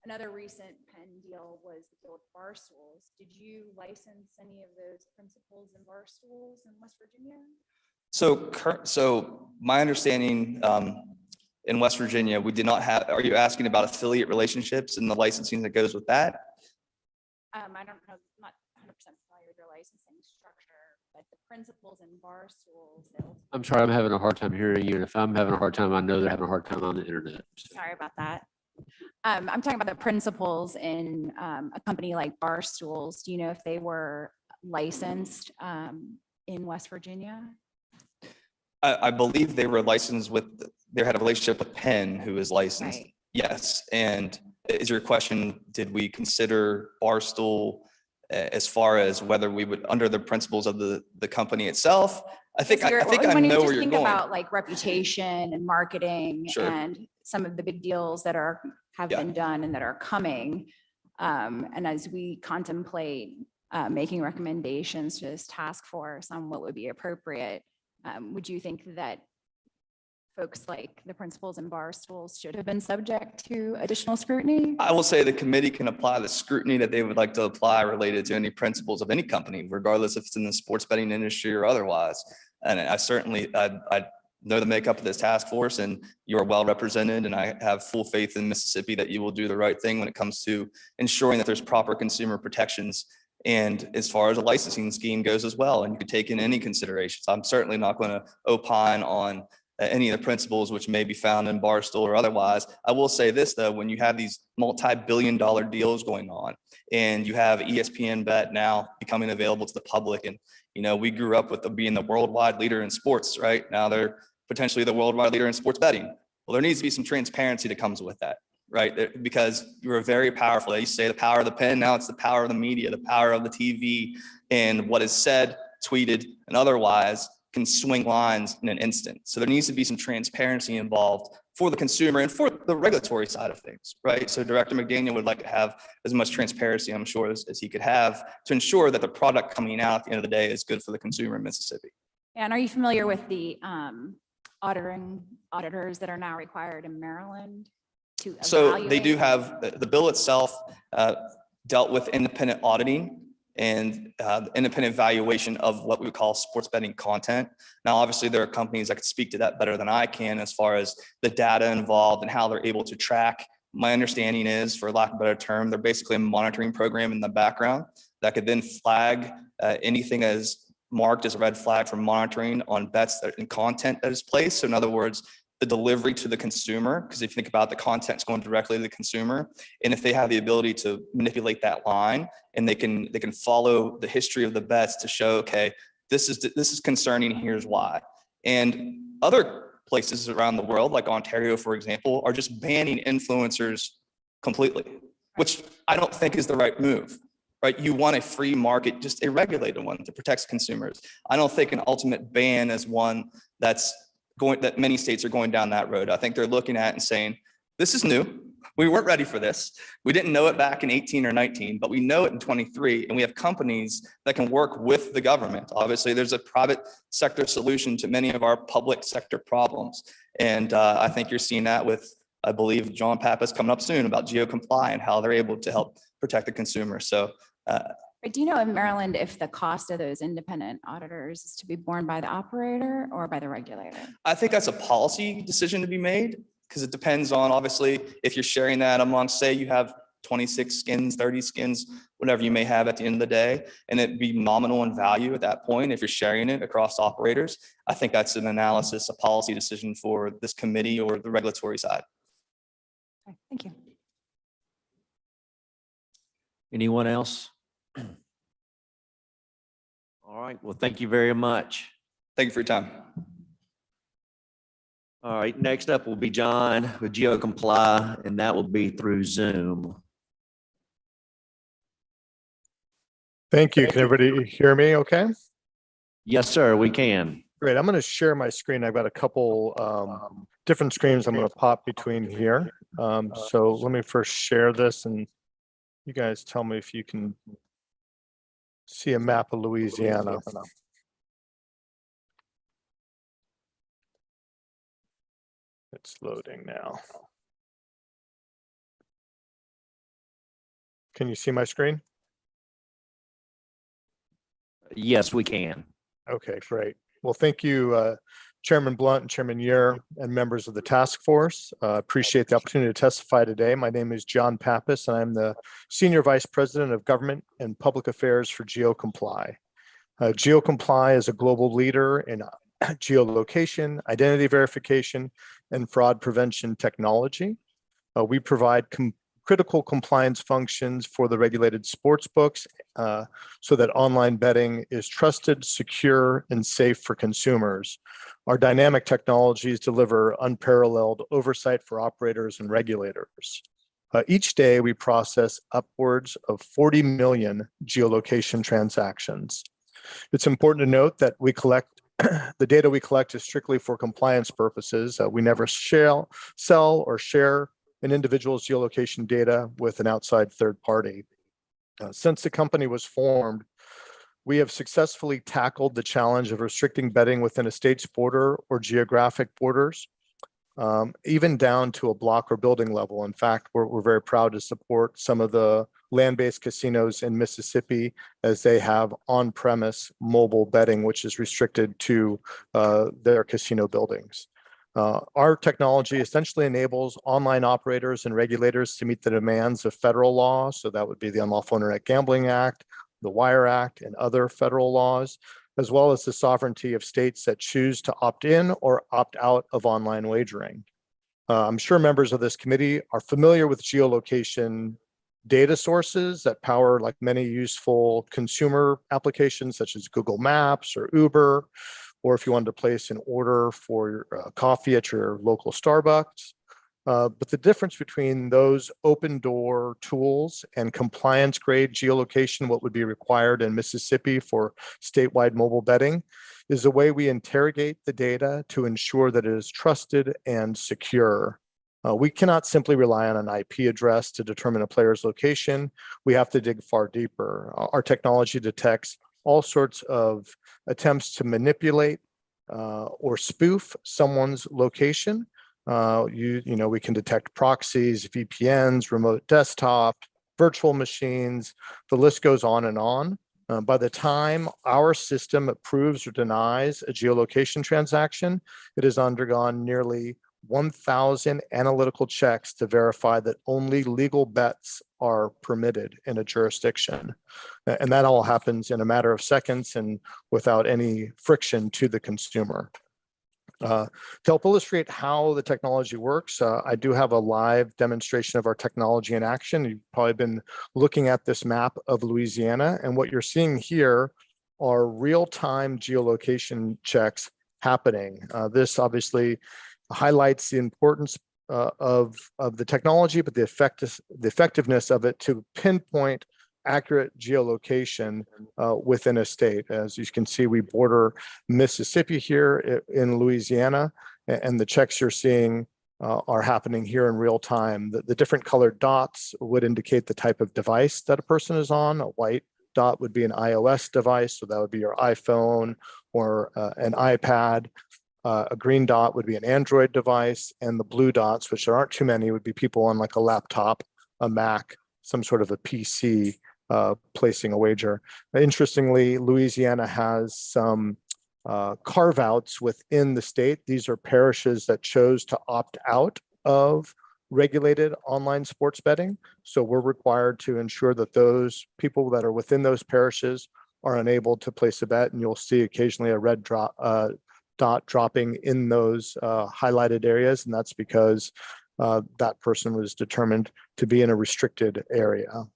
Another recent Penn deal was the deal with Barstools. Did you license any of those principals and Barstools in West Virginia? So my understanding in West Virginia, we did not have, are you asking about affiliate relationships and the licensing that goes with that? I don't know, I'm not 100% familiar with your licensing structure, but the principals and Barstools. I'm sorry, I'm having a hard time hearing you. And if I'm having a hard time, I know they're having a hard time on the internet. Sorry about that. I'm talking about the principals in a company like Barstools. Do you know if they were licensed in West Virginia? I believe they were licensed they had a relationship with Penn, who is licensed. Right. Yes. And is your question, did we consider Barstool as far as whether we would, under the principles of the company itself? I think I know where you're think going. about like reputation and marketing Sure. and some of the big deals that have been done and that are coming. And as we contemplate making recommendations to this task force on what would be appropriate, would you think that folks like the principals and Barstools should have been subject to additional scrutiny? I will say the committee can apply the scrutiny that they would like to apply related to any principles of any company, regardless if it's in the sports betting industry or otherwise. And I certainly, I know the makeup of this task force, and you are well represented, and I have full faith in Mississippi that you will do the right thing when it comes to ensuring that there's proper consumer protections. And as far as a licensing scheme goes as well, and you could take in any considerations. I'm certainly not going to opine on any of the principles which may be found in Barstool or otherwise. I will say this though, when you have these multi-billion-dollar deals going on and you have ESPN Bet now becoming available to the public, and we grew up with being the worldwide leader in sports, right? Now they're potentially the worldwide leader in sports betting. Well, there needs to be some transparency that comes with that, right? Because you're very powerful. They used to say the power of the pen. Now it's the power of the media, the power of the TV, and what is said, tweeted, and otherwise can swing lines in an instant. So there needs to be some transparency involved for the consumer and for the regulatory side of things, right? So Director McDaniel would like to have as much transparency, I'm sure, as he could have to ensure that the product coming out at the end of the day is good for the consumer in Mississippi. And are you familiar with the auditors that are now required in Maryland to So they do evaluate? have, the bill itself dealt with independent auditing and independent valuation of what we would call sports betting content. Now, obviously, there are companies that could speak to that better than I can as far as the data involved and how they're able to track. My understanding is, for lack of a better term, they're basically a monitoring program in the background that could then flag anything as marked as a red flag for monitoring on bets and content that is placed. So in other words, the delivery to the consumer, because if you think about the content's going directly to the consumer, and if they have the ability to manipulate that line and they can follow the history of the bets to show, okay, this is concerning, here's why. And other places around the world, like Ontario, for example, are just banning influencers completely, which I don't think is the right move. Right? You want a free market, just a regulated one that protects consumers. I don't think an ultimate ban is one that many states are going down that road. I think they're looking at and saying, this is new. We weren't ready for this. We didn't know it back in 18 or 19, but we know it in 23. And we have companies that can work with the government. Obviously, there's a private sector solution to many of our public sector problems. And I think you're seeing that with, I believe, John Pappas coming up soon about GeoComply and how they're able to help protect the consumer. So Do you know in Maryland if the cost of those independent auditors is to be borne by the operator or by the regulator? I think that's a policy decision to be made because it depends on, obviously, if you're sharing that amongst, say you have 26 skins, 30 skins, whatever you may have at the end of the day, and it'd be nominal in value at that point if you're sharing it across operators. I think that's an analysis, a policy decision for this committee or the regulatory side. Okay, thank you. Anyone else? All right, well, thank you very much. Thank you for your time. All right, next up will be John with GeoComply, and that will be through Zoom. Thank you. Can everybody hear me okay? Yes, sir, we can. Great. I'm going to share my screen. I've got a couple different screens I'm going to pop between here. So let me first share this and you guys tell me if you can see a map of Louisiana. It's loading now. Can you see my screen? Yes, we can. Okay, great. Well, thank you, Chairman Blunt and Chairman Yer and members of the task force. Appreciate the opportunity to testify today. My name is John Pappas, and I'm the Senior Vice President of Government and Public Affairs for GeoComply. GeoComply is a global leader in geolocation, identity verification, and fraud prevention technology. We provide critical compliance functions for the regulated sports books so that online betting is trusted, secure, and safe for consumers. Our dynamic technologies deliver unparalleled oversight for operators and regulators. Each day, we process upwards of 40 million geolocation transactions. It's important to note that we collect the data we collect is strictly for compliance purposes. We never sell or share an individual's geolocation data with an outside third party. Since the company was formed, we have successfully tackled the challenge of restricting betting within a state's border or geographic borders, even down to a block or building level. In fact, we're very proud to support some of the land-based casinos in Mississippi as they have on-premise mobile betting, which is restricted to their casino buildings. Our technology essentially enables online operators and regulators to meet the demands of federal law. So that would be the Unlawful Internet Gambling Act, the Wire Act, and other federal laws, as well as the sovereignty of states that choose to opt in or opt out of online wagering. I'm sure members of this committee are familiar with geolocation data sources that power like many useful consumer applications such as Google Maps or Uber, or if you wanted to place an order for your coffee at your local Starbucks. But the difference between those open door tools and compliance grade geolocation, what would be required in Mississippi for statewide mobile betting, is the way we interrogate the data to ensure that it is trusted and secure. We cannot simply rely on an IP address to determine a player's location. We have to dig far deeper. Our technology detects all sorts of attempts to manipulate or spoof someone's location. We can detect proxies, VPNs, remote desktop, virtual machines. The list goes on and on. By the time our system approves or denies a geolocation transaction, it has undergone nearly 1,000 analytical checks to verify that only legal bets are permitted in a jurisdiction. And that all happens in a matter of seconds and without any friction to the consumer. To help illustrate how the technology works, I do have a live demonstration of our technology in action. You've probably been looking at this map of Louisiana, and what you're seeing here are real-time geolocation checks happening. This obviously highlights the importance of the technology, but the effectiveness of it to pinpoint accurate geolocation within a state. As you can see, we border Mississippi here in Louisiana, and the checks you're seeing are happening here in real time. The different colored dots would indicate the type of device that a person is on. A white dot would be an iOS device, so that would be your iPhone or an iPad. A green dot would be an Android device, and the blue dots, which there aren't too many, would be people on like a laptop, a Mac, some sort of a PC placing a wager. Interestingly, Louisiana has some carve-outs within the state. These are parishes that chose to opt out of regulated online sports betting. So we're required to ensure that those people that are within those parishes are unable to place a bet, and you'll see occasionally a red dot dropping in those highlighted areas, and that's because that person was determined to be in a restricted area.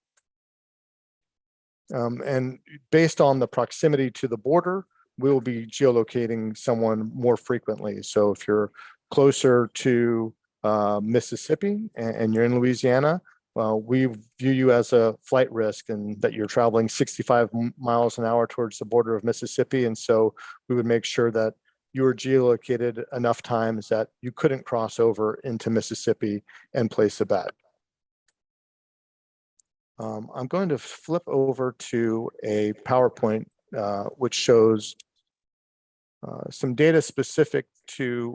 And based on the proximity to the border, we will be geolocating someone more frequently. So if you're closer to Mississippi and you're in Louisiana, we view you as a flight risk and that you're traveling 65 miles an hour towards the border of Mississippi. And so we would make sure that you were geolocated enough times that you couldn't cross over into Mississippi and place a bet. I'm going to flip over to a PowerPoint which shows some data specific to,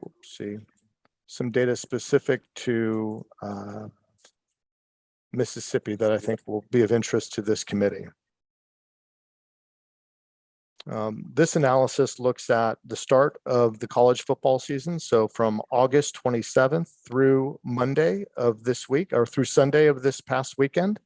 Mississippi that I think will be of interest to this committee. This analysis looks at the start of the college football season. So from August 27th through Monday of this week, or through Sunday of this past weekend.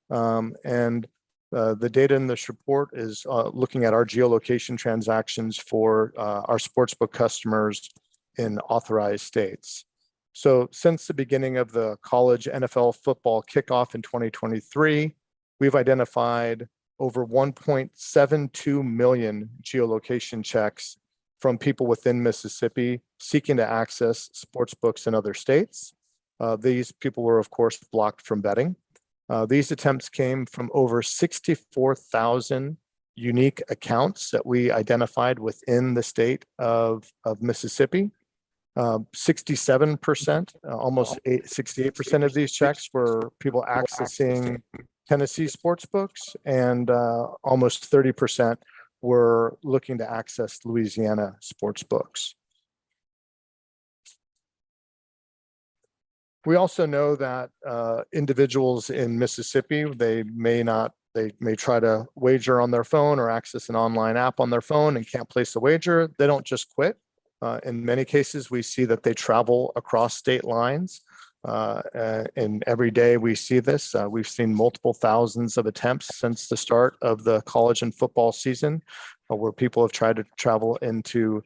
The data in this report is looking at our geolocation transactions for our sportsbook customers in authorized states. So since the beginning of the college NFL football kickoff in 2023, we've identified over 1.72 million geolocation checks from people within Mississippi seeking to access sports books in other states. These people were, of course, blocked from betting. These attempts came from over 64,000 unique accounts that we identified within the state of Mississippi. 67%, almost 68% of these checks were people accessing Tennessee sports books, and almost 30% were looking to access Louisiana sports books. We also know that individuals in Mississippi, they may try to wager on their phone or access an online app on their phone and can't place a wager. They don't just quit. In many cases, we see that they travel across state lines. And every day we see this. We've seen multiple thousands of attempts since the start of the college and football season, where people have tried to travel into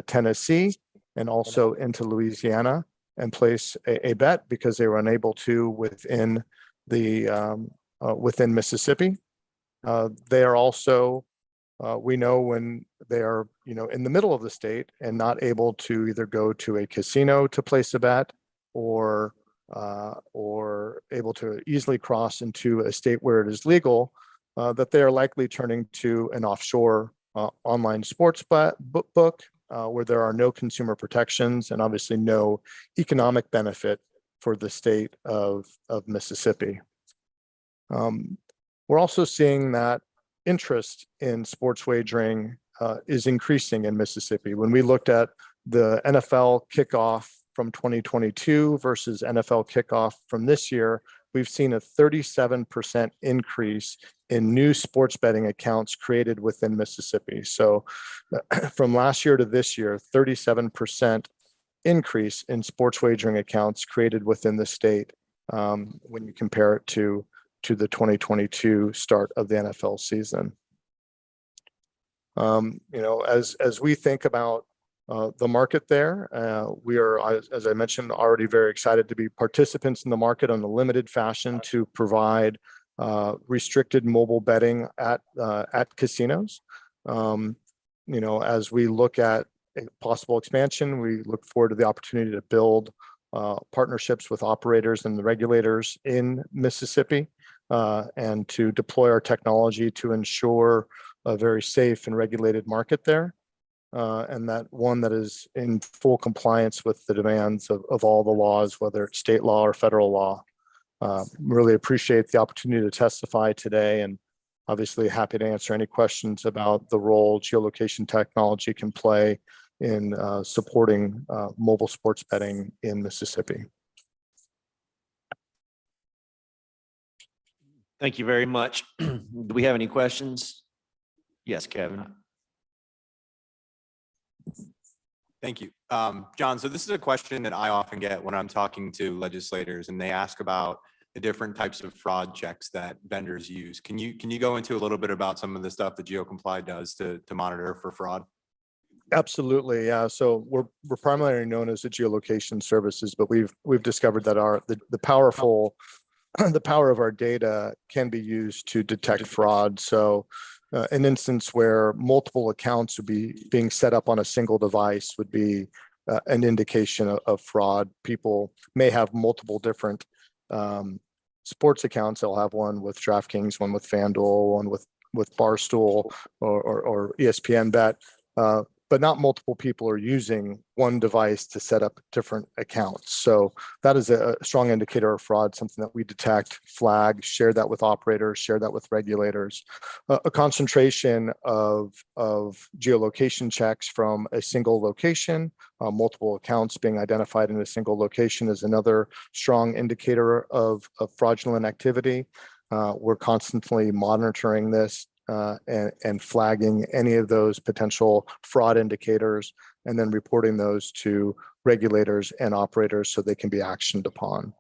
Tennessee and also into Louisiana and place a bet because they were unable to within within Mississippi. They are also, we know when they are, in the middle of the state and not able to either go to a casino to place a bet or able to easily cross into a state where it is legal, that they are likely turning to an offshore online sports book where there are no consumer protections and obviously no economic benefit for the state of Mississippi. We're also seeing that interest in sports wagering is increasing in Mississippi. When we looked at the NFL kickoff from 2022 versus NFL kickoff from this year, we've seen a 37% increase in new sports betting accounts created within Mississippi. So from last year to this year, 37% increase in sports wagering accounts created within the state when you compare it to the 2022 start of the NFL season. As we think about the market there, we are, as I mentioned, already very excited to be participants in the market on a limited fashion to provide restricted mobile betting at casinos. As we look at a possible expansion, we look forward to the opportunity to build partnerships with operators and the regulators in Mississippi and to deploy our technology to ensure a very safe and regulated market there. And that one that is in full compliance with the demands of all the laws, whether it's state law or federal law. Really appreciate the opportunity to testify today, and obviously happy to answer any questions about the role geolocation technology can play in supporting mobile sports betting in Mississippi. Thank you very much. Do we have any questions? Yes, Kevin. Thank you. John, so this is a question that I often get when I'm talking to legislators and they ask about the different types of fraud checks that vendors use. Can you go into a little bit about some of the stuff that GeoComply does to monitor for fraud? Absolutely, yeah. So we're primarily known as the geolocation services, but we've discovered that the power of our data can be used to detect fraud. So an instance where multiple accounts would be being set up on a single device would be an indication of fraud. People may have multiple different sports accounts. They'll have one with DraftKings, one with FanDuel, one with Barstool or ESPN Bet. But not multiple people are using one device to set up different accounts. So that is a strong indicator of fraud, something that we detect, flag, share that with operators, share that with regulators. A concentration of geolocation checks from a single location, multiple accounts being identified in a single location is another strong indicator of fraudulent activity. We're constantly monitoring this and flagging any of those potential fraud indicators and then reporting those to regulators and operators so they can be actioned upon.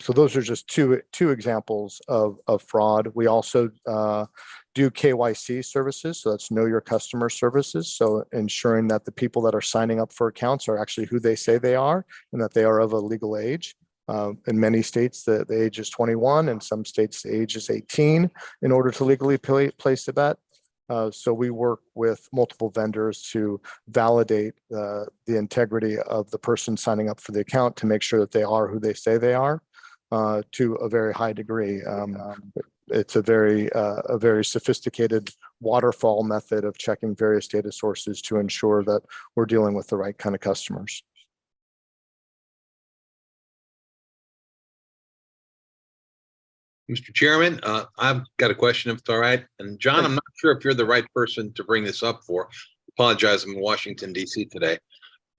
So those are just two examples of fraud. We also do KYC services. So that's know your customer services. So ensuring that the people that are signing up for accounts are actually who they say they are and that they are of a legal age. In many states, the age is 21. In some states, the age is 18 in order to legally place a bet. So we work with multiple vendors to validate the integrity of the person signing up for the account to make sure that they are who they say they are to a very high degree. It's a very sophisticated waterfall method of checking various data sources to ensure that we're dealing with the right kind of customers. Mr. Chairman, I've got a question if it's all right. And John, I'm not sure if you're the right person to bring this up for. Apologize, I'm in Washington, D.C. today.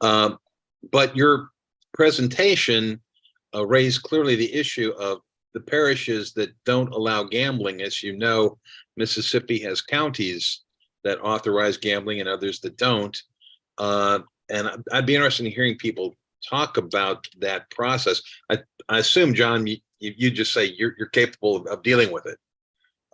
But your presentation raised clearly the issue of the parishes that don't allow gambling. As you know, Mississippi has counties that authorize gambling and others that don't. And I'd be interested in hearing people talk about that process. I assume, John, you just say you're capable of dealing with it.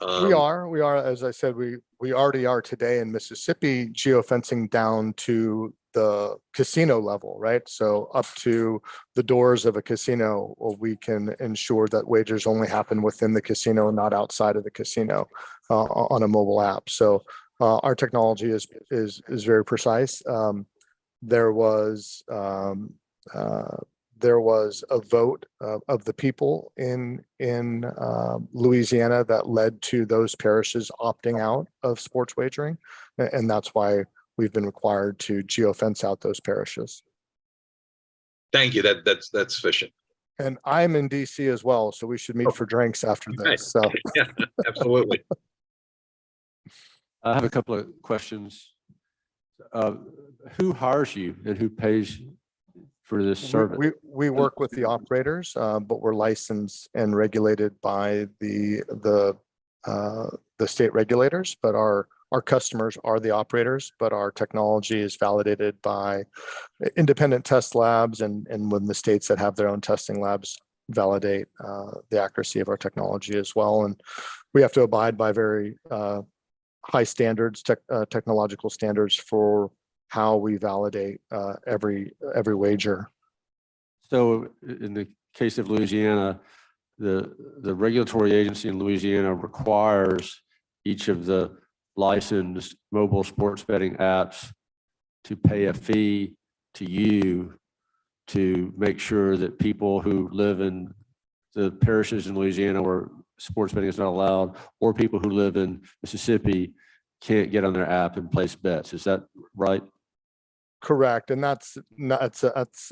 We are, as I said, we already are today in Mississippi, geofencing down to the casino level, right? So up to the doors of a casino, we can ensure that wagers only happen within the casino, not outside of the casino, on a mobile app. So our technology is very precise. There was a vote of the people in Louisiana that led to those parishes opting out of sports wagering, and that's why we've been required to geofence out those parishes. Thank you. That's sufficient. And I'm in DC as well, so we should meet for drinks after Right. this. So Yeah, absolutely. I have a couple of questions. Who hires you and who pays for this service? we work with the operators, but we're licensed and regulated by the state regulators, but our customers are the operators, but our technology is validated by independent test labs and when the states that have their own testing labs validate the accuracy of our technology as well. And we have to abide by very high standards, technological standards for how we validate every wager. So in the case of Louisiana, the regulatory agency in Louisiana requires each of the licensed mobile sports betting apps to pay a fee to you to make sure that people who live in the parishes in Louisiana where sports betting is not allowed, or people who live in Mississippi can't get on their app and place bets. Is that right? Correct, and that's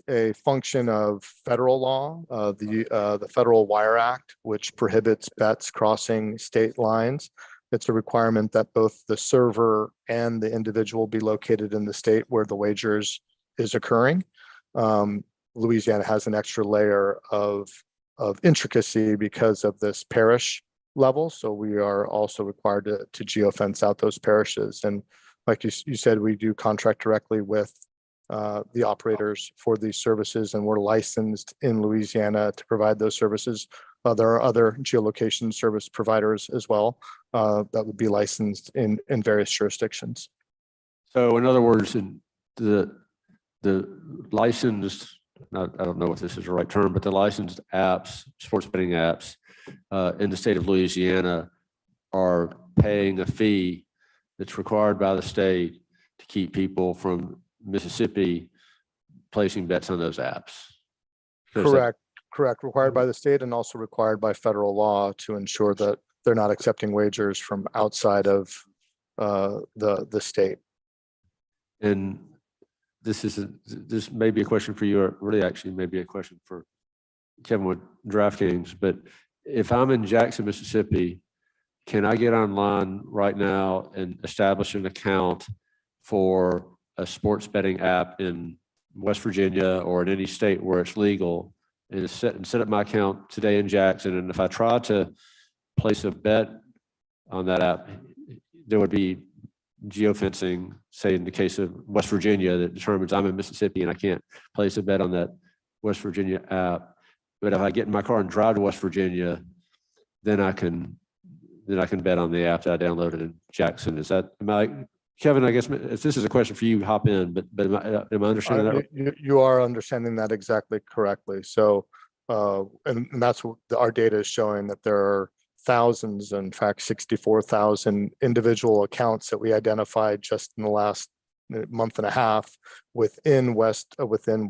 a function of federal law, the Federal Wire Act, which prohibits bets crossing state lines. It's a requirement that both the server and the individual be located in the state where the wagers is occurring. Louisiana has an extra layer of intricacy because of this parish level, so we are also required to geofence out those parishes. And like you said, we do contract directly with the operators for these services, and we're licensed in Louisiana to provide those services. There are other geolocation service providers as well that would be licensed in various jurisdictions. So in other words, the licensed, I don't know if this is the right term, but the licensed apps, sports betting apps in the state of Louisiana are paying a fee that's required by the state to keep people from Mississippi placing bets on those apps. So is that- Correct. Required by the state and also required by federal law to ensure that they're not accepting wagers from outside of the state. And this may be a question for you, or really actually may be a question for Kevin with DraftKings, but if I'm in Jackson, Mississippi, can I get online right now and establish an account for a sports betting app in West Virginia or in any state where it's legal and set up my account today in Jackson? And if I try to place a bet on that app, there would be geofencing, say in the case of West Virginia, that determines I'm in Mississippi and I can't place a bet on that West Virginia app. But if I get in my car and drive to West Virginia, then I can bet on the app that I downloaded in Jackson. Is that, Kevin, I guess if this is a question for you, hop in, but am I understanding that right? You are understanding that exactly correctly. So, and that's what our data is showing, that there are thousands, in fact, 64,000 individual accounts that we identified just in the last month and a half within Virginia,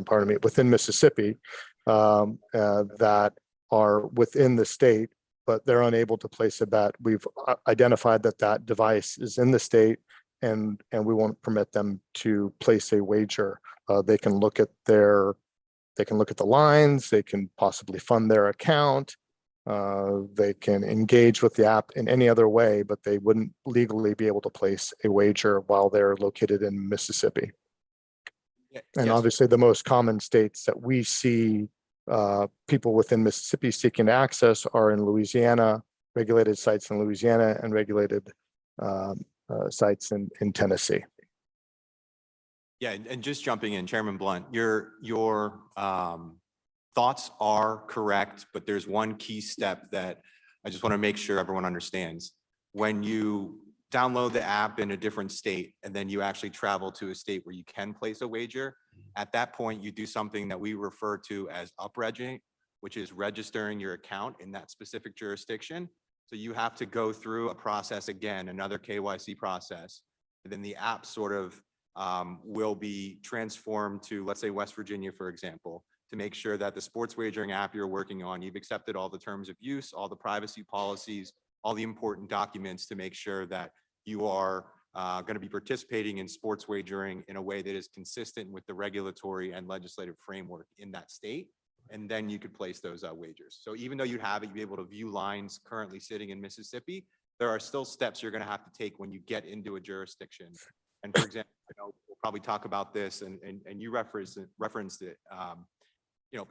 pardon me, within Mississippi, that are within the state, but they're unable to place a bet. We've identified that device is in the state, and we won't permit them to place a wager. They can look at the lines, they can possibly fund their account, they can engage with the app in any other way, but they wouldn't legally be able to place a wager while they're located in Mississippi. And Yes. obviously the most common states that we see people within Mississippi seeking access are in Louisiana, regulated sites in Louisiana, and regulated sites in Tennessee. Yeah, and just jumping in, Chairman Blunt, your thoughts are correct, but there's one key step that I just want to make sure everyone understands. When you download the app in a different state and then you actually travel to a state where you can place a wager, at that point you do something that we refer to as up-regging, which is registering your account in that specific jurisdiction. So you have to go through a process again, another KYC process, and then the app sort of will be transformed to, let's say, West Virginia, for example, to make sure that the sports wagering app you're working on, you've accepted all the terms of use, all the privacy policies, all the important documents to make sure that you are going to be participating in sports wagering in a way that is consistent with the regulatory and legislative framework in that state. And then you could place those wagers. So even though you have it, you'll be able to view lines currently sitting in Mississippi, there are still steps you're going to have to take when you get into a jurisdiction. And for example, we'll probably talk about this, and you referenced it,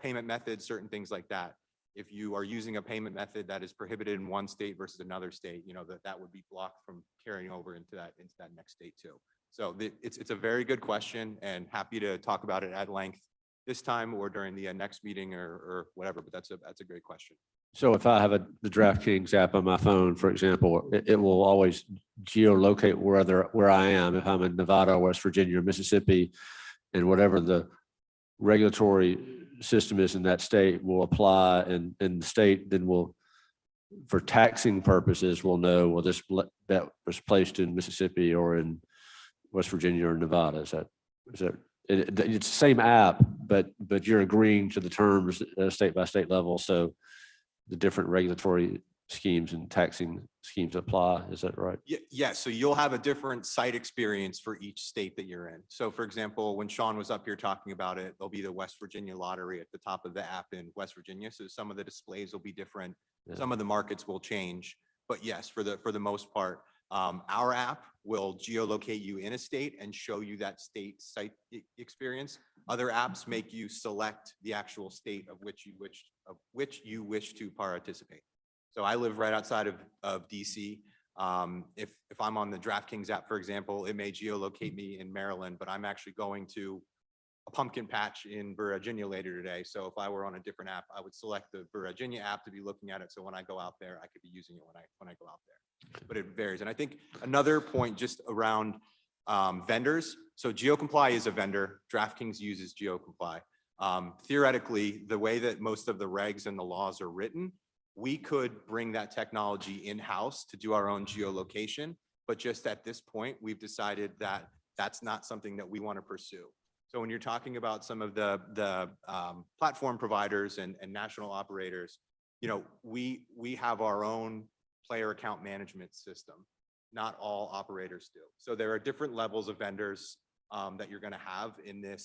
payment methods, certain things like that. If you are using a payment method that is prohibited in one state versus another state, that would be blocked from carrying over into that next state too. So it's a very good question, and happy to talk about it at length this time or during the next meeting or whatever. But that's a great question. So if I have the DraftKings app on my phone, for example, it will always geolocate where I am. If I'm in Nevada, West Virginia, or Mississippi, and whatever the regulatory system is in that state will apply, and the state then will, for taxing purposes, will know, well, that was placed in Mississippi or in West Virginia or Nevada. Is that it's the same app, but you're agreeing to the terms state by state level. So the different regulatory schemes and taxing schemes apply. Is that right? Yeah, so you'll have a different site experience for each state that you're in. So for example, when Sean was up here talking about it, there'll be the West Virginia lottery at the top of the app in West Virginia. So some of the displays will be different. Yeah. Some of the markets will change. But yes, for the most part, our app will geolocate you in a state and show you that state site experience. Other apps make you select the actual state of which you wish to participate. So I live right outside of DC. If I'm on the DraftKings app, for example, it may geolocate me in Maryland, but I'm actually going to a pumpkin patch in Virginia later today. So if I were on a different app, I would select the Virginia app to be looking at it. So when I go out there, I could be using it when I go out there. But it varies. And I think another point just around vendors. So GeoComply is a vendor. DraftKings uses GeoComply. Theoretically, the way that most of the regs and the laws are written, we could bring that technology in-house to do our own geolocation. But just at this point, we've decided that that's not something that we want to pursue. So when you're talking about some of the platform providers and national operators, we have our own player account management system. Not all operators do. So there are different levels of vendors that you're going to have in the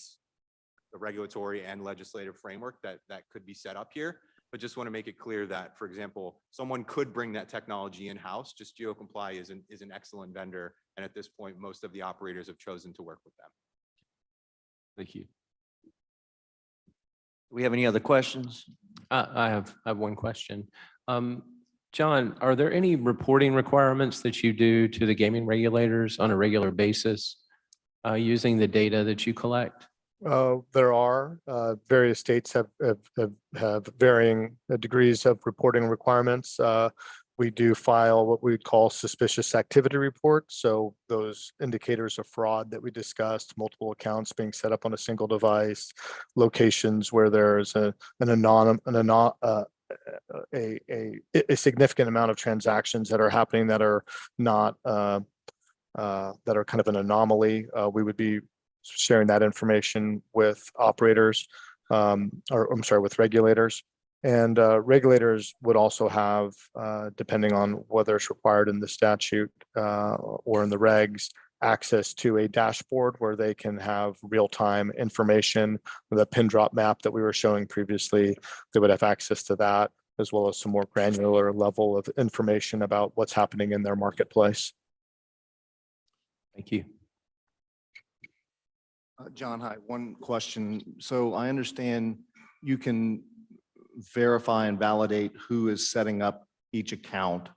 regulatory and legislative framework that could be set up here. But just want to make it clear that, for example, someone could bring that technology in-house. Just GeoComply is an excellent vendor. And at this point, most of the operators have chosen to work with them. Thank you. Do we have any other questions? I have one question. John, are there any reporting requirements that you do to the gaming regulators on a regular basis using the data that you collect? There are various states have varying degrees of reporting requirements. We do file what we call suspicious activity reports. So those indicators of fraud that we discussed, multiple accounts being set up on a single device, locations where there's a significant amount of transactions that are happening that are not that are kind of an anomaly. We would be sharing that information with operators, with regulators. And regulators would also have, depending on whether it's required in the statute or in the regs, access to a dashboard where they can have real-time information. The pin drop map that we were showing previously, they would have access to that, as well as some more granular level of information about what's happening in their marketplace. Thank you. John, hi, one question. So I understand you can verify and validate who is setting up each account.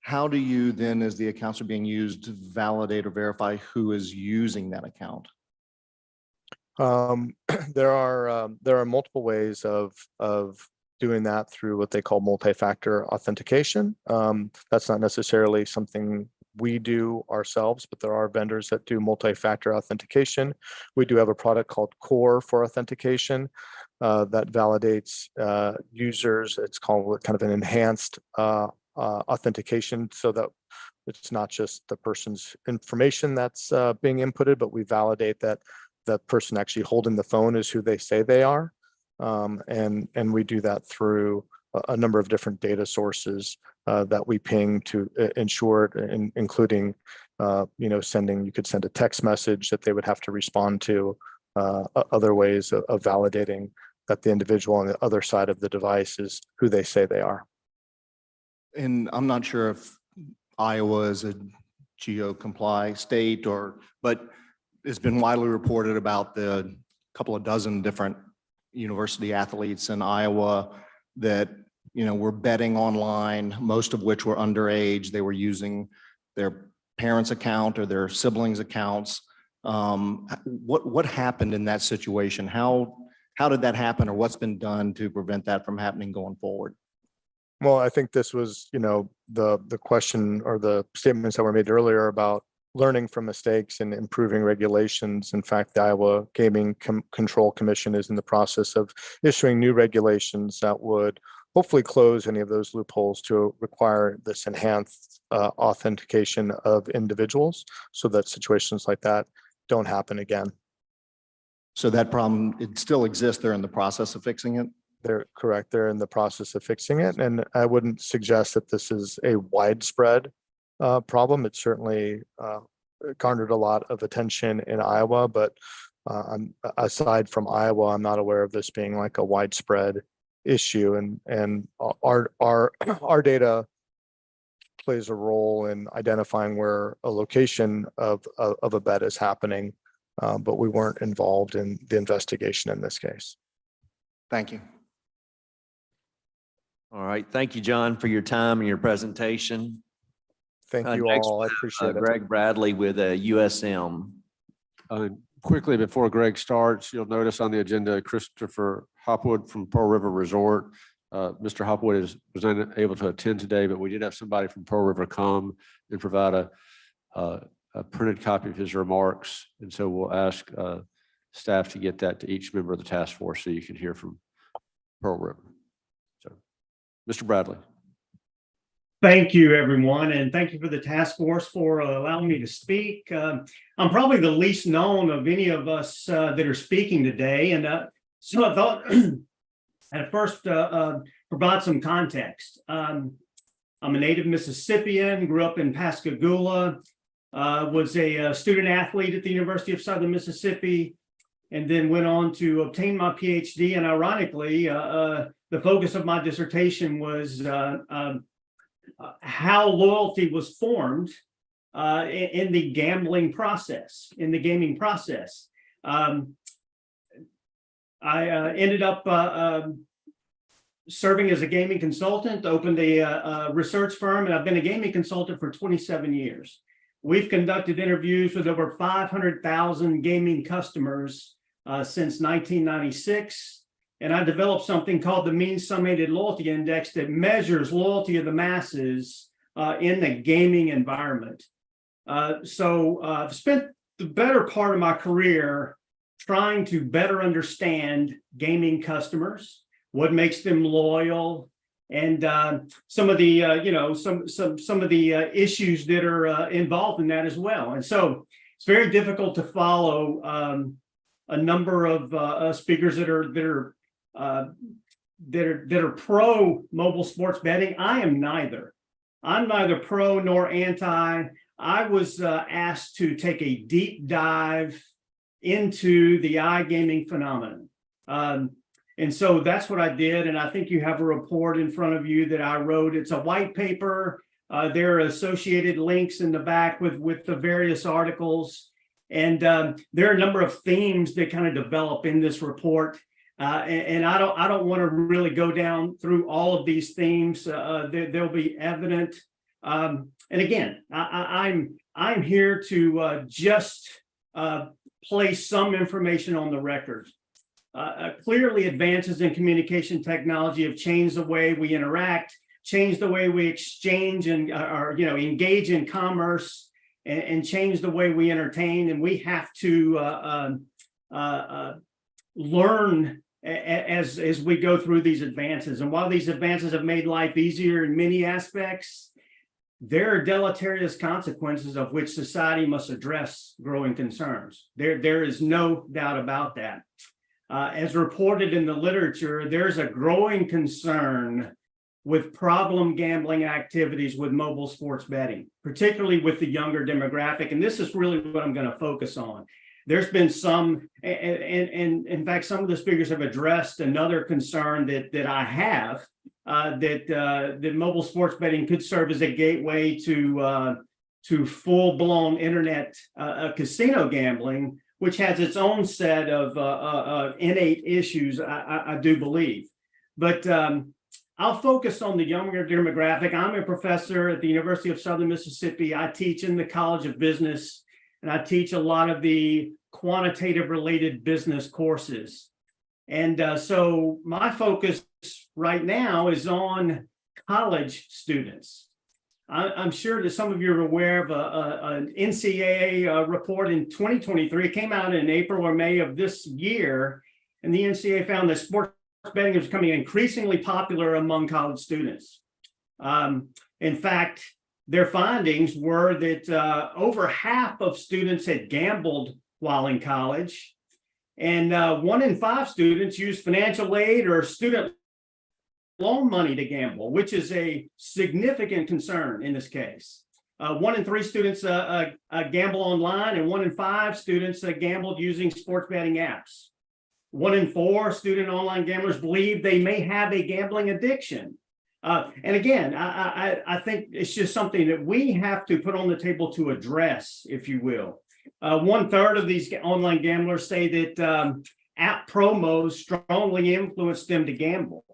How do you then, as the accounts are being used, validate or verify who is using that account? There are multiple ways of doing that through what they call multi-factor authentication. That's not necessarily something we do ourselves, but there are vendors that do multi-factor authentication. We do have a product called Core for authentication that validates users. It's called kind of an enhanced authentication, so that it's not just the person's information that's being inputted, but we validate that the person actually holding the phone is who they say they are. And we do that through a number of different data sources that we ping to ensure it, including, sending, you could send a text message that they would have to respond to, other ways of validating that the individual on the other side of the device is who they say they are. And I'm not sure if Iowa is a geo-comply state but it's been widely reported about the couple of dozen different university athletes in Iowa that, were betting online, most of which were underage. They were using their parents' account or their siblings' accounts. What happened in that situation? How did that happen, or what's been done to prevent that from happening going forward? Well, I think this was, the question or the statements that were made earlier about learning from mistakes and improving regulations. In fact, the Iowa Gaming Control Commission is in the process of issuing new regulations that would hopefully close any of those loopholes to require this enhanced authentication of individuals so that situations like that don't happen again. So that problem, it still exists. They're in the process of fixing it? They're correct. They're in the process of fixing it. And I wouldn't suggest that this is a widespread problem. It certainly garnered a lot of attention in Iowa, but aside from Iowa, I'm not aware of this being like a widespread issue. And our data plays a role in identifying where a location of a bet is happening, but we weren't involved in the investigation in this case. Thank you. All right. Thank you, John, for your time and your presentation. Thank you Next, all. I appreciate it. Greg Bradley with USM. Quickly, before Greg starts, you'll notice on the agenda, Christopher Hopwood from Pearl River Resort. Mr. Hopwood was unable to attend today, but we did have somebody from Pearl River come and provide a printed copy of his remarks. And so we'll ask staff to get that to each member of the task force so you can hear from Pearl River. So, Mr. Bradley. Thank you, everyone, and thank you for the task force for allowing me to speak. I'm probably the least known of any of us that are speaking today, and so I thought at first provide some context. I'm a native Mississippian, grew up in Pascagoula, was a student athlete at the University of Southern Mississippi, and then went on to obtain my PhD. And ironically, the focus of my dissertation was how loyalty was formed in the gambling process, in the gaming process. I ended up serving as a gaming consultant, opened a research firm, and I've been a gaming consultant for 27 years. We've conducted interviews with over 500,000 gaming customers since 1996. And I developed something called the Mean Summated Loyalty Index that measures loyalty of the masses in the gaming environment. So I've spent the better part of my career trying to better understand gaming customers, what makes them loyal, and some of the some of the issues that are involved in that as well. And so it's very difficult to follow a number of speakers that are pro mobile sports betting. I am neither. I'm neither pro nor anti. I was asked to take a deep dive into the iGaming phenomenon. And so that's what I did. And I think you have a report in front of you that I wrote. It's a white paper. There are associated links in the back with the various articles. And there are a number of themes that kind of develop in this report. And I don't want to really go down through all of these themes. They'll be evident. And again, I'm here to just place some information on the record. Clearly, advances in communication technology have changed the way we interact, changed the way we exchange and engage in commerce, and change the way we entertain. And we have to learn as we go through these advances. And while these advances have made life easier in many aspects, there are deleterious consequences of which society must address growing concerns. There is no doubt about that. As reported in the literature, there's a growing concern with problem gambling activities with mobile sports betting, particularly with the younger demographic. And this is really what I'm going to focus on. There's been some, and in fact, some of the speakers have addressed another concern that I have, that mobile sports betting could serve as a gateway to full-blown internet casino gambling, which has its own set of innate issues, I do believe. But I'll focus on the younger demographic. I'm a professor at the University of Southern Mississippi. I teach in the College of Business, and I teach a lot of the quantitative related business courses. And so my focus right now is on college students. I'm sure that some of you are aware of an NCAA report in 2023. It came out in April or May of this year, and the NCAA found that sports betting is becoming increasingly popular among college students. In fact, their findings were that over half of students had gambled while in college, and 1 in 5 students used financial aid or student loan money to gamble, which is a significant concern in this case. 1 in 3 students gamble online, and 1 in 5 students gambled using sports betting apps. 1 in 4 student online gamblers believe they may have a gambling addiction. And again, I think it's just something that we have to put on the table to address, if you will. 1/3 of these online gamblers say that app promos strongly influence them to gamble.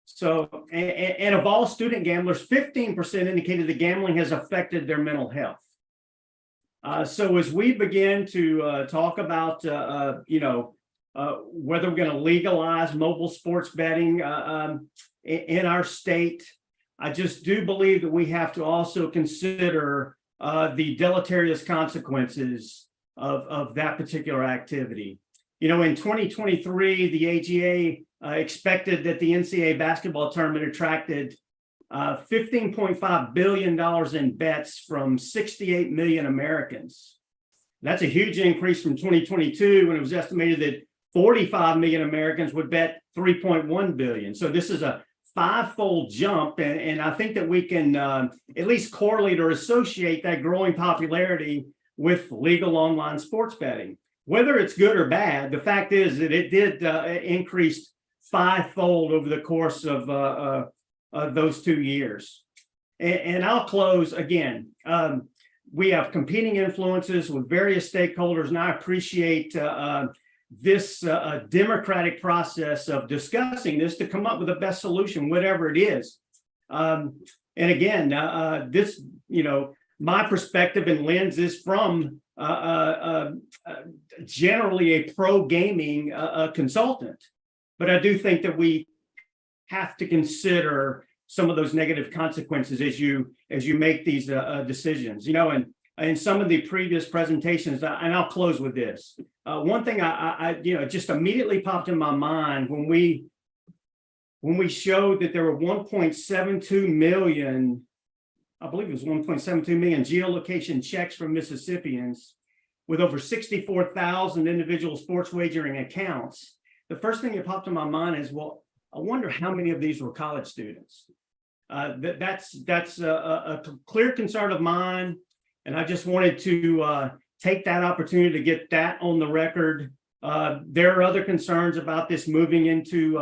So, and of all student gamblers, 15% indicated that gambling has affected their mental health. So as we begin to talk about, whether we're going to legalize mobile sports betting in our state, I just do believe that we have to also consider the deleterious consequences of that particular activity. In 2023, the AGA expected that the NCAA basketball tournament attracted $15.5 billion in bets from 68 million Americans. That's a huge increase from 2022, when it was estimated that 45 million Americans would bet 3.1 billion. So this is a 5-fold jump. And I think that we can at least correlate or associate that growing popularity with legal online sports betting. Whether it's good or bad, the fact is that it did increase 5-fold over the course of those 2 years. And I'll close again. We have competing influences with various stakeholders, and I appreciate this democratic process of discussing this to come up with the best solution, whatever it is. And again, this, my perspective and lens is from generally a pro-gaming consultant. But I do think that we have to consider some of those negative consequences as you make these decisions. And in some of the previous presentations, and I'll close with this. One thing I just immediately popped in my mind when we showed that there were 1.72 million, I believe it was 1.72 million geolocation checks from Mississippians with over 64,000 individual sports wagering accounts. The first thing that popped in my mind is, well, I wonder how many of these were college students. That's a clear concern of mine, and I just wanted to take that opportunity to get that on the record. There are other concerns about this moving into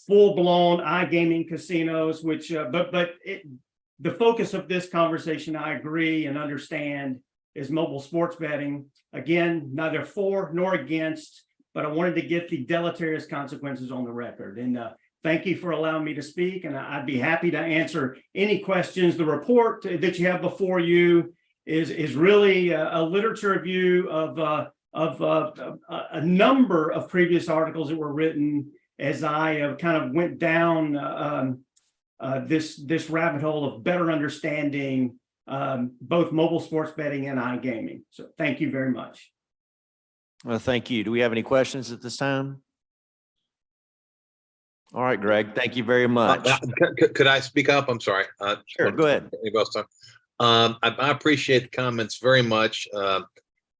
full-blown iGaming casinos, which the focus of this conversation, I agree and understand, is mobile sports betting. Again, neither for nor against, but I wanted to get the deleterious consequences on the record. And thank you for allowing me to speak, and I'd be happy to answer any questions. The report that you have before you is really a literature review of a number of previous articles that were written as I kind of went down this rabbit hole of better understanding both mobile sports betting and iGaming. So thank you very much. Well, thank you. Do we have any questions at this time? All right, Greg, thank you very much. Could I speak up? I'm sorry. Sure, go ahead. Anybody else talk? I appreciate the comments very much.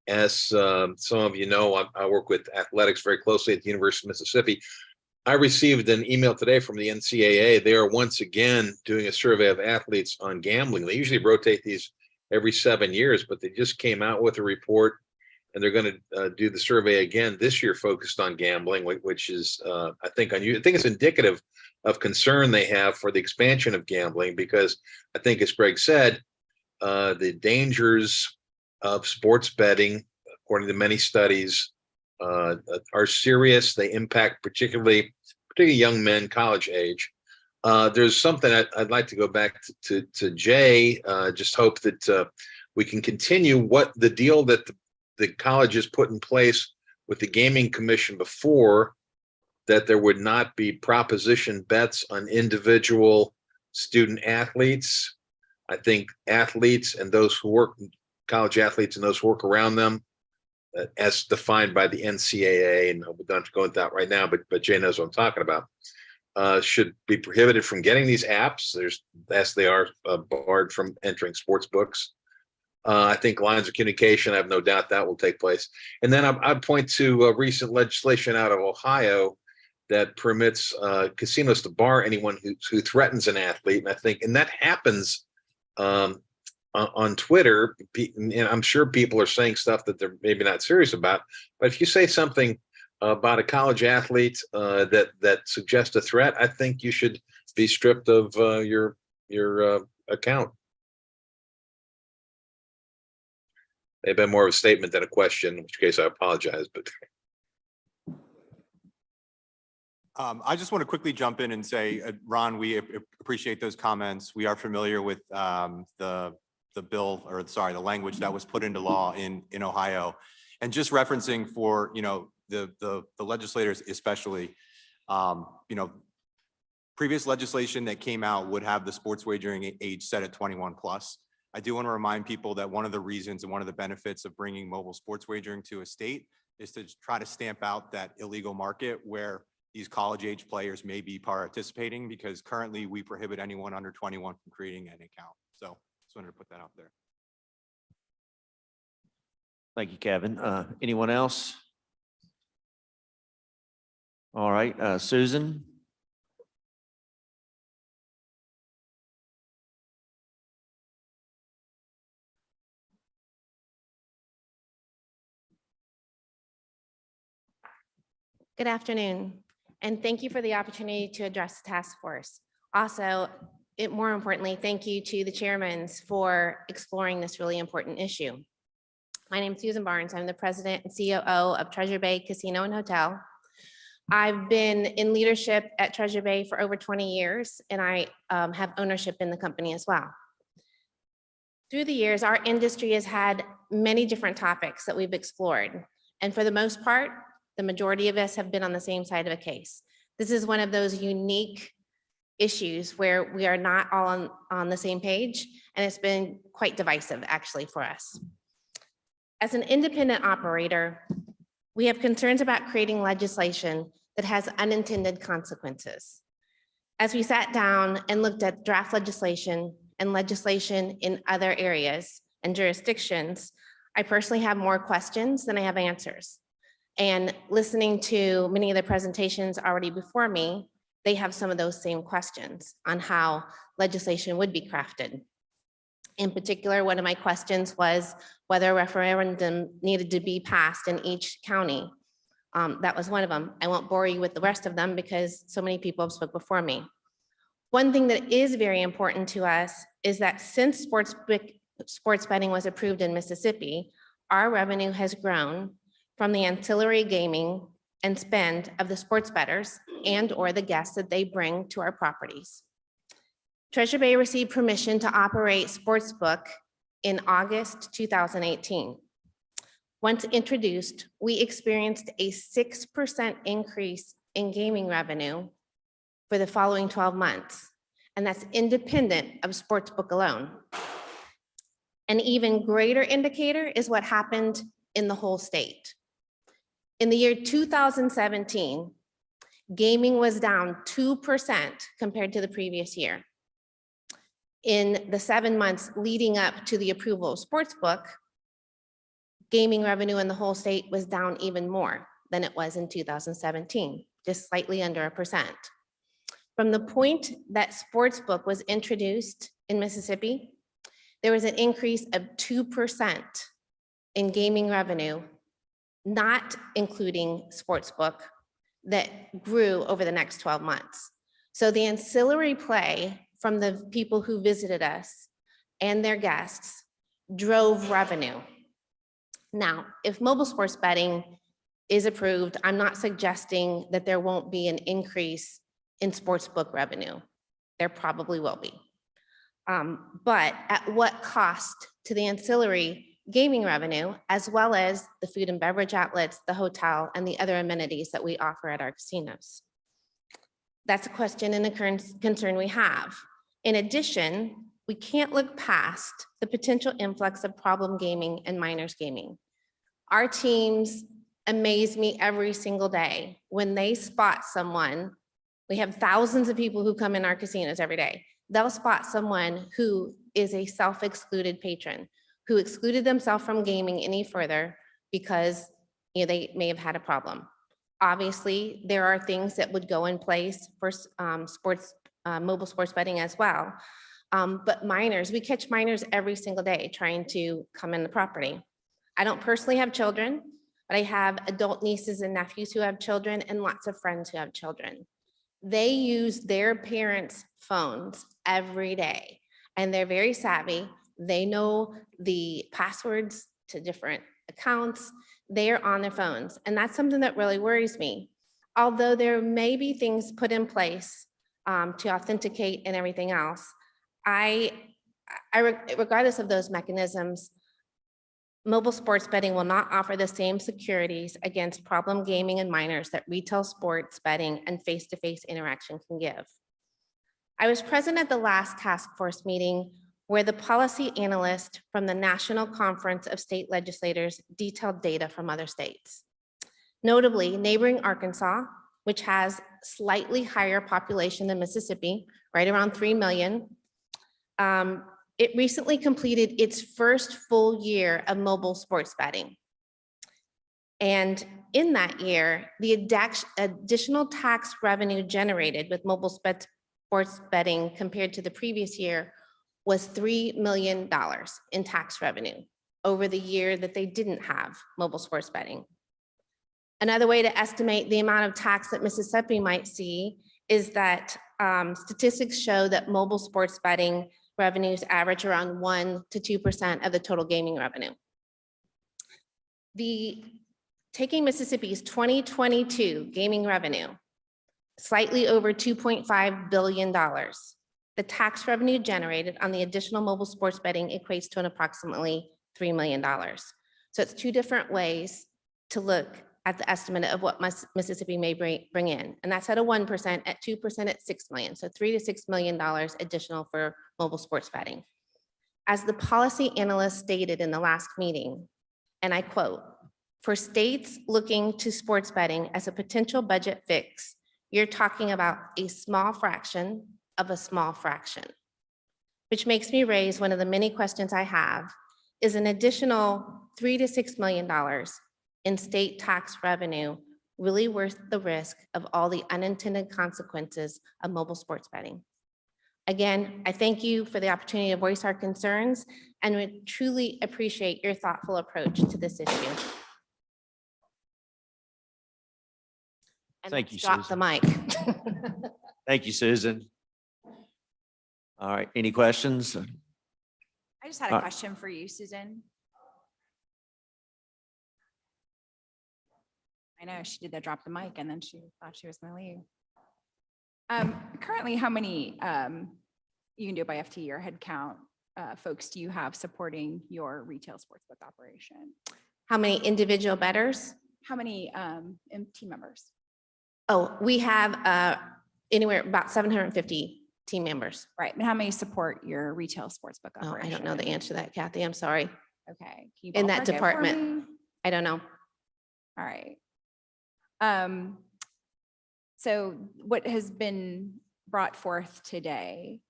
As some of you know, I work with athletics very closely at the University of Mississippi. I received an email today from the NCAA. They are once again doing a survey of athletes on gambling. They usually rotate these every 7 years, but they just came out with a report, and they're going to do the survey again this year focused on gambling, which is, I think it's indicative of concern they have for the expansion of gambling, because I think, as Greg said, the dangers of sports betting, according to many studies, are serious. They impact particularly young men, college age. There's something I'd like to go back to Jay. Just hope that we can continue what the deal that the colleges put in place with the Gaming Commission before, that there would not be proposition bets on individual student athletes. I think athletes and those who work, college athletes and those who work around them, as defined by the NCAA, and we don't have to go into that right now, but Jay knows what I'm talking about, should be prohibited from getting these apps. As they are barred from entering sports books. I think lines of communication, I have no doubt that will take place. And then I'd point to recent legislation out of Ohio that permits casinos to bar anyone who threatens an athlete. And that happens on Twitter, and I'm sure people are saying stuff that they're maybe not serious about. But if you say something about a college athlete that suggests a threat, I think you should be stripped of your account. They've been more of a statement than a question, in which case I apologize. But I just want to quickly jump in and say, Ron, we appreciate those comments. We are familiar with the bill, or sorry, the language that was put into law in Ohio, and just referencing for the legislators, especially, previous legislation that came out would have the sports wagering age set at 21 plus. I do want to remind people that one of the reasons and one of the benefits of bringing mobile sports wagering to a state is to try to stamp out that illegal market where these college age players may be participating, because currently we prohibit anyone under 21 from creating an account. So just wanted to put that out there. Thank you, Kevin. Anyone else? All right, Susan. Good afternoon, and thank you for the opportunity to address the task force. Also, more importantly, thank you to the chairmen for exploring this really important issue. My name is Susan Barnes. I'm the president and COO of Treasure Bay Casino and Hotel. I've been in leadership at Treasure Bay for over 20 years, and I have ownership in the company as well. Through the years, our industry has had many different topics that we've explored, and for the most part, the majority of us have been on the same side of a case. This is one of those unique issues where we are not all on the same page, and it's been quite divisive actually for us. As an independent operator, we have concerns about creating legislation that has unintended consequences. As we sat down and looked at draft legislation and legislation in other areas and jurisdictions, I personally have more questions than I have answers. And listening to many of the presentations already before me, they have some of those same questions on how legislation would be crafted. In particular, one of my questions was whether a referendum needed to be passed in each county. That was one of them. I won't bore you with the rest of them because so many people have spoke before me. One thing that is very important to us is that since sports betting was approved in Mississippi, our revenue has grown from the ancillary gaming and spend of the sports bettors and or the guests that they bring to our properties. Treasure Bay received permission to operate sportsbook in August 2018. Once introduced, we experienced a 6% increase in gaming revenue for the following 12 months, and that's independent of sportsbook alone. An even greater indicator is what happened in the whole state. In the year 2017, gaming was down 2% compared to the previous year. In the 7 months leading up to the approval of sportsbook, gaming revenue in the whole state was down even more than it was in 2017, just slightly under 1%. From the point that sportsbook was introduced in Mississippi, there was an increase of 2% in gaming revenue, not including sportsbook, that grew over the next 12 months. So the ancillary play from the people who visited us and their guests drove revenue. Now, if mobile sports betting is approved, I'm not suggesting that there won't be an increase in sportsbook revenue. There probably will be. But at what cost to the ancillary gaming revenue, as well as the food and beverage outlets, the hotel, and the other amenities that we offer at our casinos? That's a question and a concern we have. In addition, we can't look past the potential influx of problem gaming and minors gaming. Our teams amaze me every single day when they spot someone. We have thousands of people who come in our casinos every day. They'll spot someone who is a self-excluded patron, who excluded themselves from gaming any further because they may have had a problem. Obviously, there are things that would go in place for mobile sports betting as well. But minors, we catch minors every single day trying to come in the property. I don't personally have children, but I have adult nieces and nephews who have children and lots of friends who have children. They use their parents' phones every day, and they're very savvy. They know the passwords to different accounts. They are on their phones, and that's something that really worries me. Although there may be things put in place to authenticate and everything else, regardless of those mechanisms, mobile sports betting will not offer the same securities against problem gaming and minors that retail sports betting and face-to-face interaction can give. I was present at the last task force meeting where the policy analyst from the National Conference of State Legislators detailed data from other states. Notably, neighboring Arkansas, which has slightly higher population than Mississippi, right around 3 million, it recently completed its first full year of mobile sports betting. And in that year, the additional tax revenue generated with mobile sports betting compared to the previous year was $3 million in tax revenue over the year that they didn't have mobile sports betting. Another way to estimate the amount of tax that Mississippi might see is that statistics show that mobile sports betting revenues average around 1 to 2% of the total gaming revenue. Taking Mississippi's 2022 gaming revenue, slightly over $2.5 billion, the tax revenue generated on the additional mobile sports betting equates to an approximately $3 million. So it's two different ways to look at the estimate of what Mississippi may bring in. And that's at a 1%, at 2% at $6 million. So $3 to $6 million additional for mobile sports betting. As the policy analyst stated in the last meeting, and I quote, "For states looking to sports betting as a potential budget fix, you're talking about a small fraction of a small fraction," which makes me raise one of the many questions I have. Is an additional $3 to $6 million in state tax revenue really worth the risk of all the unintended consequences of mobile sports betting? Again, I thank you for the opportunity to voice our concerns and would truly appreciate your thoughtful approach to this issue. And Thank you, drop the mic. Thank you, Susan. All right, any questions? I just had a question for you, Susan. I know she did the drop the mic and then she thought she was going to leave. Currently, how many, you can do it by FTE or head count, folks do you have supporting your retail sportsbook operation? How many individual bettors? How many team members? Oh, we have anywhere about 750 team members. Right, and how many support your retail sportsbook Oh, operation? I don't know the answer to that, Kathy. I'm sorry. Okay. Can you In that ballpark it for department. me? I don't know. All right. So what has been brought forth today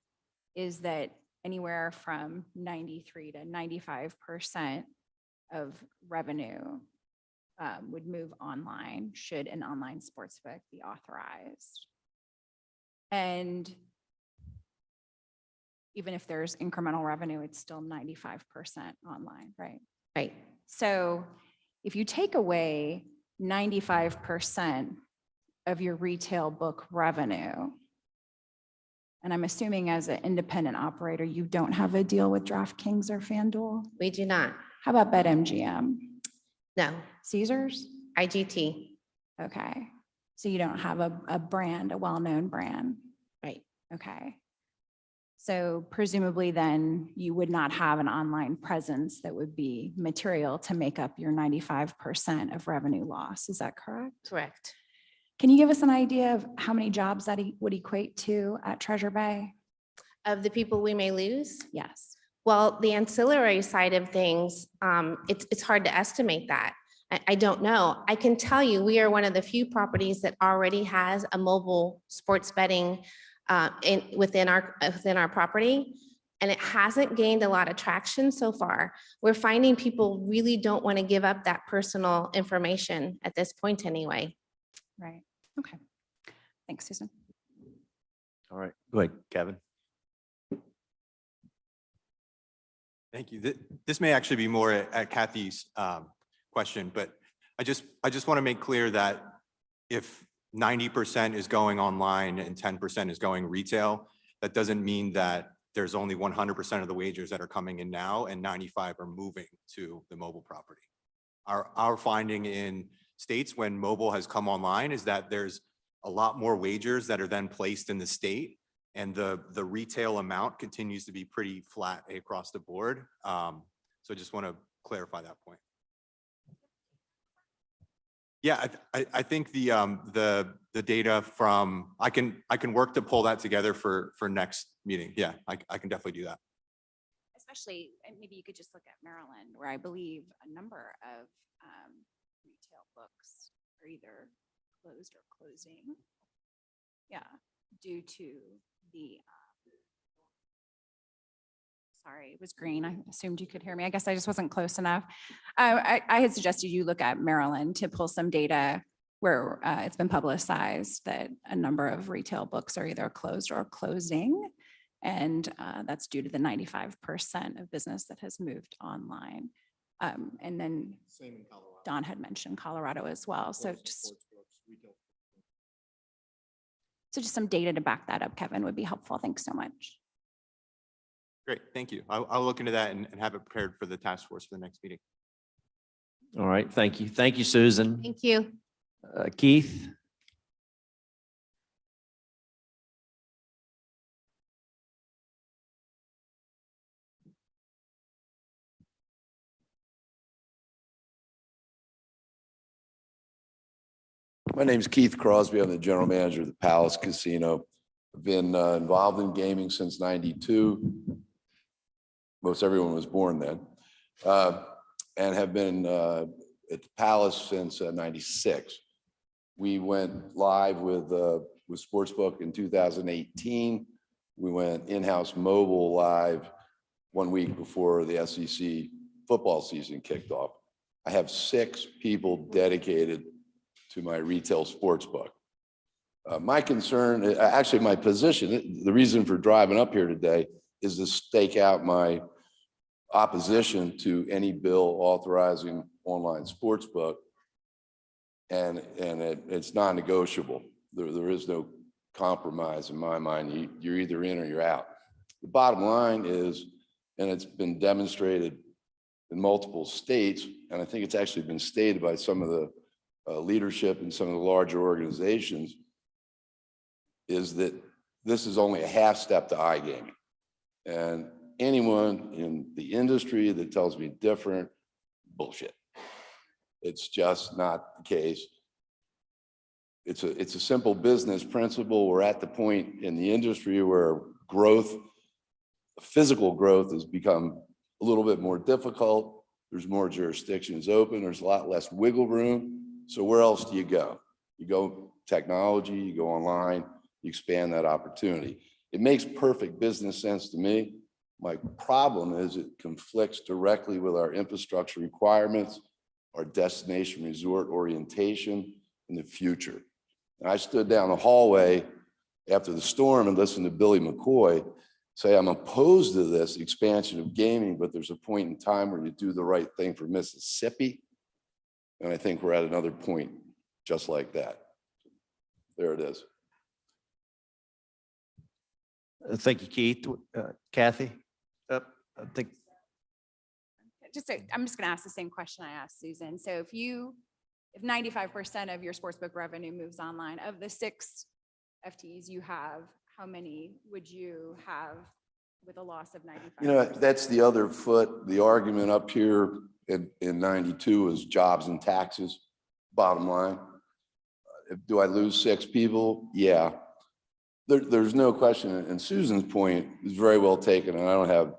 is that anywhere from 93 to 95% of revenue would move online should an online sportsbook be authorized. And even if there's incremental revenue, it's still 95% online, right? Right. So if you take away 95% of your retail book revenue, and I'm assuming as an independent operator, you don't have a deal with DraftKings or FanDuel? We do not. How about BetMGM? No. Caesars? IGT. Okay. So you don't have a brand, a well-known brand? Right. Okay. So presumably then you would not have an online presence that would be material to make up your 95% of revenue loss. Is that correct? Correct. Can you give us an idea of how many jobs that would equate to at Treasure Bay? Of the people we may lose? Yes. Well, the ancillary side of things, it's hard to estimate that. I don't know. I can tell you, we are one of the few properties that already has a mobile sports betting within our property, and it hasn't gained a lot of traction so far. We're finding people really don't want to give up that personal information at this point anyway. Right. Okay. Thanks, Susan. All right, go ahead, Kevin. Thank you. This may actually be more at Kathy's question, but I just want to make clear that if 90% is going online and 10% is going retail, that doesn't mean that there's only 100% of the wagers that are coming in now and 95 are moving to the mobile property. Our finding in states when mobile has come online is that there's a lot more wagers that are then placed in the state, and the retail amount continues to be pretty flat across the board. So I just want to clarify that point. Yeah, I think the data from I can work to pull that together for next meeting. Yeah, I can definitely do that. Especially, and maybe you could just look at Maryland, where I believe a number of retail books are either closed or closing. Yeah, due to the, sorry, it was green. I assumed you could hear me. I guess I just wasn't close enough. I had suggested you look at Maryland to pull some data where it's been publicized that a number of retail books are either closed or closing. And that's due to the 95% of business that has moved online. And then Same in Colorado. Don had mentioned Colorado as well. So just some data to back that up, Kevin, would be helpful. Thanks so much. Great, thank you. I'll look into that and have it prepared for the task force for the next meeting. All right, thank you. Thank you, Susan. Thank you. Keith? My name is Keith Crosby. I'm the general manager of the Palace Casino. I've been involved in gaming since '92. Most everyone was born then. And have been at the Palace since '96. We went live with Sportsbook in 2018. We went in-house mobile live 1 week before the SEC football season kicked off. I have 6 people dedicated to my retail sports book. My concern, actually my position, the reason for driving up here today is to stake out my opposition to any bill authorizing online sports book. And it's non-negotiable. There is no compromise in my mind. You're either in or you're out. The bottom line is, and it's been demonstrated in multiple states, and I think it's actually been stated by some of the leadership in some of the larger organizations, is that this is only a half step to iGaming. And anyone in the industry that tells me different, bullshit. It's just not the case. It's a simple business principle. We're at the point in the industry where growth, physical growth has become a little bit more difficult. There's more jurisdictions open. There's a lot less wiggle room. So where else do you go? You go technology, you go online, you expand that opportunity. It makes perfect business sense to me. My problem is it conflicts directly with our infrastructure requirements, our destination resort orientation in the future. And I stood down the hallway after the storm and listened to Billy McCoy say, I'm opposed to this expansion of gaming, but there's a point in time where you do the right thing for Mississippi. And I think we're at another point just like that. There it is. Thank you, Keith. Kathy? I think I'm just going to ask the same question I asked Susan. So if 95% of your sportsbook revenue moves online, of the 6 FTEs you have, how many would you have with a loss of 95%? You know, that's the other foot. The argument up here in 92 is jobs and taxes, bottom line. Do I lose 6 people? Yeah. There's no question. And Susan's point is very well taken. And I don't have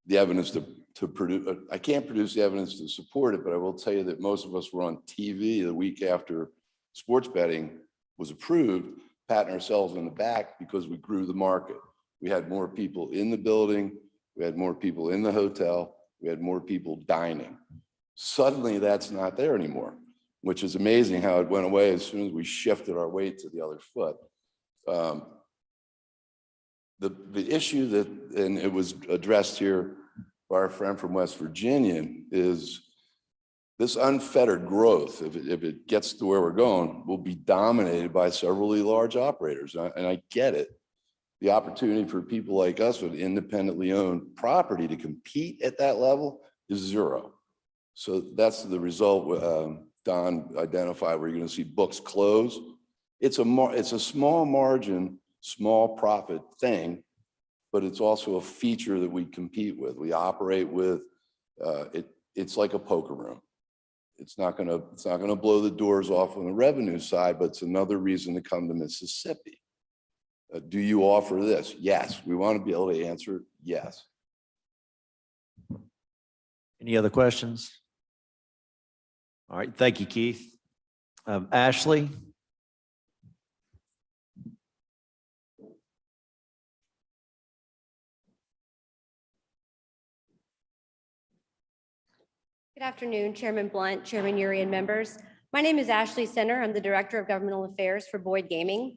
the evidence to produce. I can't produce the evidence to support it, but I will tell you that most of us were on TV the week after sports betting was approved, patting ourselves on the back because we grew the market. We had more people in the building. We had more people in the hotel. We had more people dining. Suddenly that's not there anymore, which is amazing how it went away as soon as we shifted our weight to the other foot. The issue that, and it was addressed here by our friend from West Virginia, is this unfettered growth, if it gets to where we're going, will be dominated by severally large operators. And I get it. The opportunity for people like us with independently owned property to compete at that level is 0. So that's the result Don identified, where you're going to see books close. It's a small margin, small profit thing, but it's also a feature that we compete with. We operate with. It's like a poker room. It's not gonna blow the doors off on the revenue side, but it's another reason to come to Mississippi. Do you offer this? Yes. We want to be able to answer yes. any other questions? All right, thank you, Keith. Ashley? Good afternoon, Chairman Blunt, Chairman Uri, and members. My name is Ashley Senner. I'm the Director of Governmental Affairs for Boyd Gaming.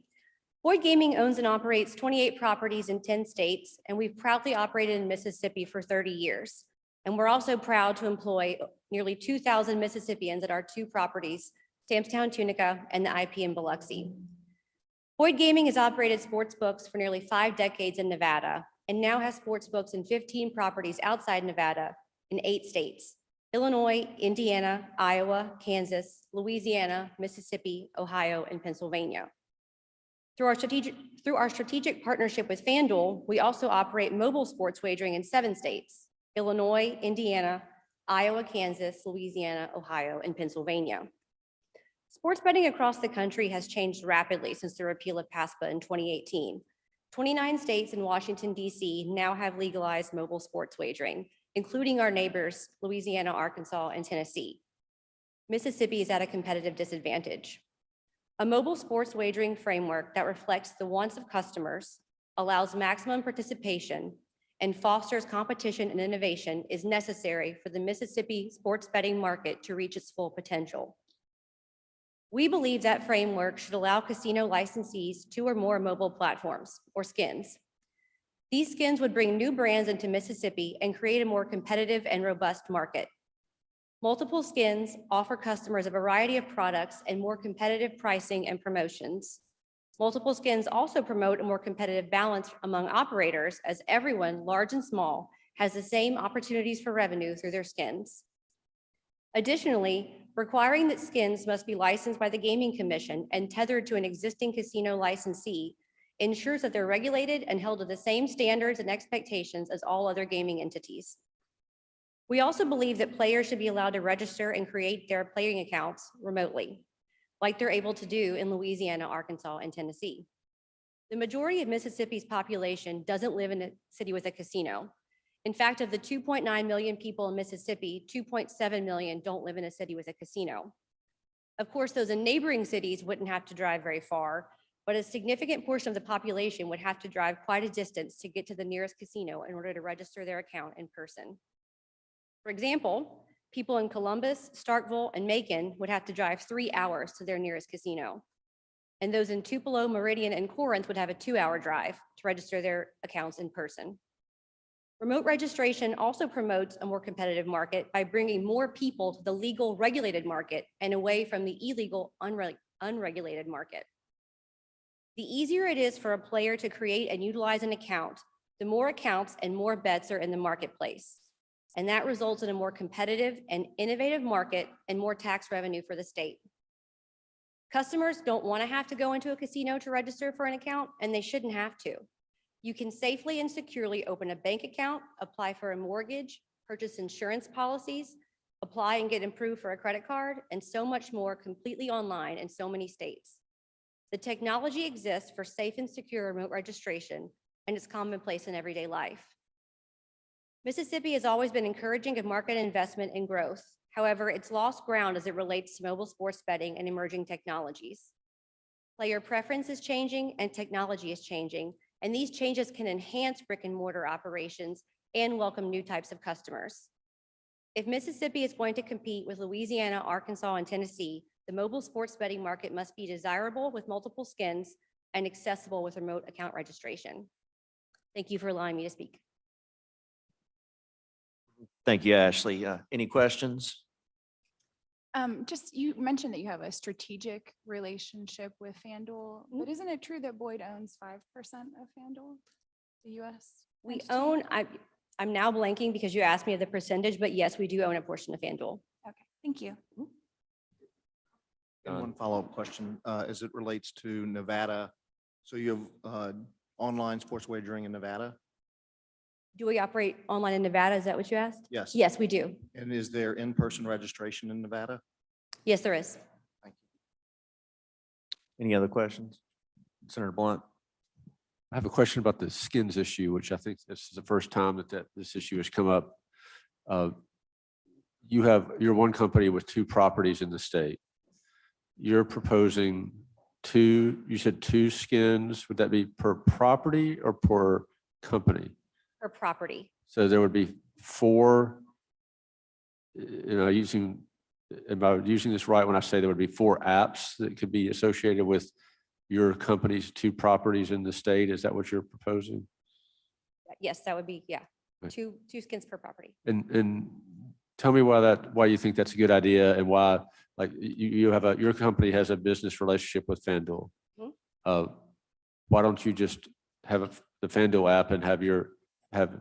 Boyd Gaming owns and operates 28 properties in 10 states, and we've proudly operated in Mississippi for 30 years. And we're also proud to employ nearly 2,000 Mississippians at our 2 properties, Samstown, Tunica, and the IP in Biloxi. Boyd Gaming has operated sports books for nearly 5 decades in Nevada, and now has sports books in 15 properties outside Nevada in 8 states: Illinois, Indiana, Iowa, Kansas, Louisiana, Mississippi, Ohio, and Pennsylvania. Through our strategic partnership with FanDuel, we also operate mobile sports wagering in 7 states: Illinois, Indiana, Iowa, Kansas, Louisiana, Ohio, and Pennsylvania. Sports betting across the country has changed rapidly since the repeal of PASPA in 2018. 29 states and Washington, D.C. now have legalized mobile sports wagering, including our neighbors, Louisiana, Arkansas, and Tennessee. Mississippi is at a competitive disadvantage. A mobile sports wagering framework that reflects the wants of customers, allows maximum participation, and fosters competition and innovation is necessary for the Mississippi sports betting market to reach its full potential. We believe that framework should allow casino licensees 2 or more mobile platforms, or skins. These skins would bring new brands into Mississippi and create a more competitive and robust market. Multiple skins offer customers a variety of products and more competitive pricing and promotions. Multiple skins also promote a more competitive balance among operators, as everyone, large and small, has the same opportunities for revenue through their skins. Additionally, requiring that skins must be licensed by the Gaming Commission and tethered to an existing casino licensee ensures that they're regulated and held to the same standards and expectations as all other gaming entities. We also believe that players should be allowed to register and create their playing accounts remotely, like they're able to do in Louisiana, Arkansas, and Tennessee. The majority of Mississippi's population doesn't live in a city with a casino. In fact, of the 2.9 million people in Mississippi, 2.7 million don't live in a city with a casino. Of course, those in neighboring cities wouldn't have to drive very far, but a significant portion of the population would have to drive quite a distance to get to the nearest casino in order to register their account in person. For example, people in Columbus, Starkville, and Macon would have to drive 3 hours to their nearest casino. And those in Tupelo, Meridian, and Corinth would have a 2-hour drive to register their accounts in person. Remote registration also promotes a more competitive market by bringing more people to the legal regulated market and away from the illegal unregulated market. The easier it is for a player to create and utilize an account, the more accounts and more bets are in the marketplace. And that results in a more competitive and innovative market and more tax revenue for the state. Customers don't want to have to go into a casino to register for an account, and they shouldn't have to. You can safely and securely open a bank account, apply for a mortgage, purchase insurance policies, apply and get approved for a credit card, and so much more completely online in so many states. The technology exists for safe and secure remote registration, and it's commonplace in everyday life. Mississippi has always been encouraging of market investment and growth. However, it's lost ground as it relates to mobile sports betting and emerging technologies. Player preference is changing and technology is changing, and these changes can enhance brick and mortar operations and welcome new types of customers. If Mississippi is going to compete with Louisiana, Arkansas, and Tennessee, the mobile sports betting market must be desirable with multiple skins and accessible with remote account registration. Thank you for allowing me to speak. Thank you, Ashley. Any questions? Just, you mentioned that you have a strategic relationship with FanDuel, but isn't it true that Boyd owns 5% of FanDuel, the US? We own, I'm now blanking because you asked me of the percentage, but yes, we do own a portion of FanDuel. Okay, thank you. And one follow-up question, as it relates to Nevada. So you have online sports wagering in Nevada? Do we operate online in Nevada? Is that what you asked? Yes. Yes, we do. And is there in-person registration in Nevada? Yes, there is. Any other questions? Senator Blunt? I have a question about the skins issue, which I think this is the first time that this issue has come up. You're one company with 2 properties in the state. You're proposing you said 2 skins. Would that be per property or per company? Per property. So there would be 4, am I using this right when I say there would be 4 apps that could be associated with your company's 2 properties in the state? Is that what you're proposing? Yes, that would be, yeah, Okay. 2 skins per property. And tell me why you think that's a good idea and why, like, your company has a business relationship with FanDuel. Why don't you just have the FanDuel app and have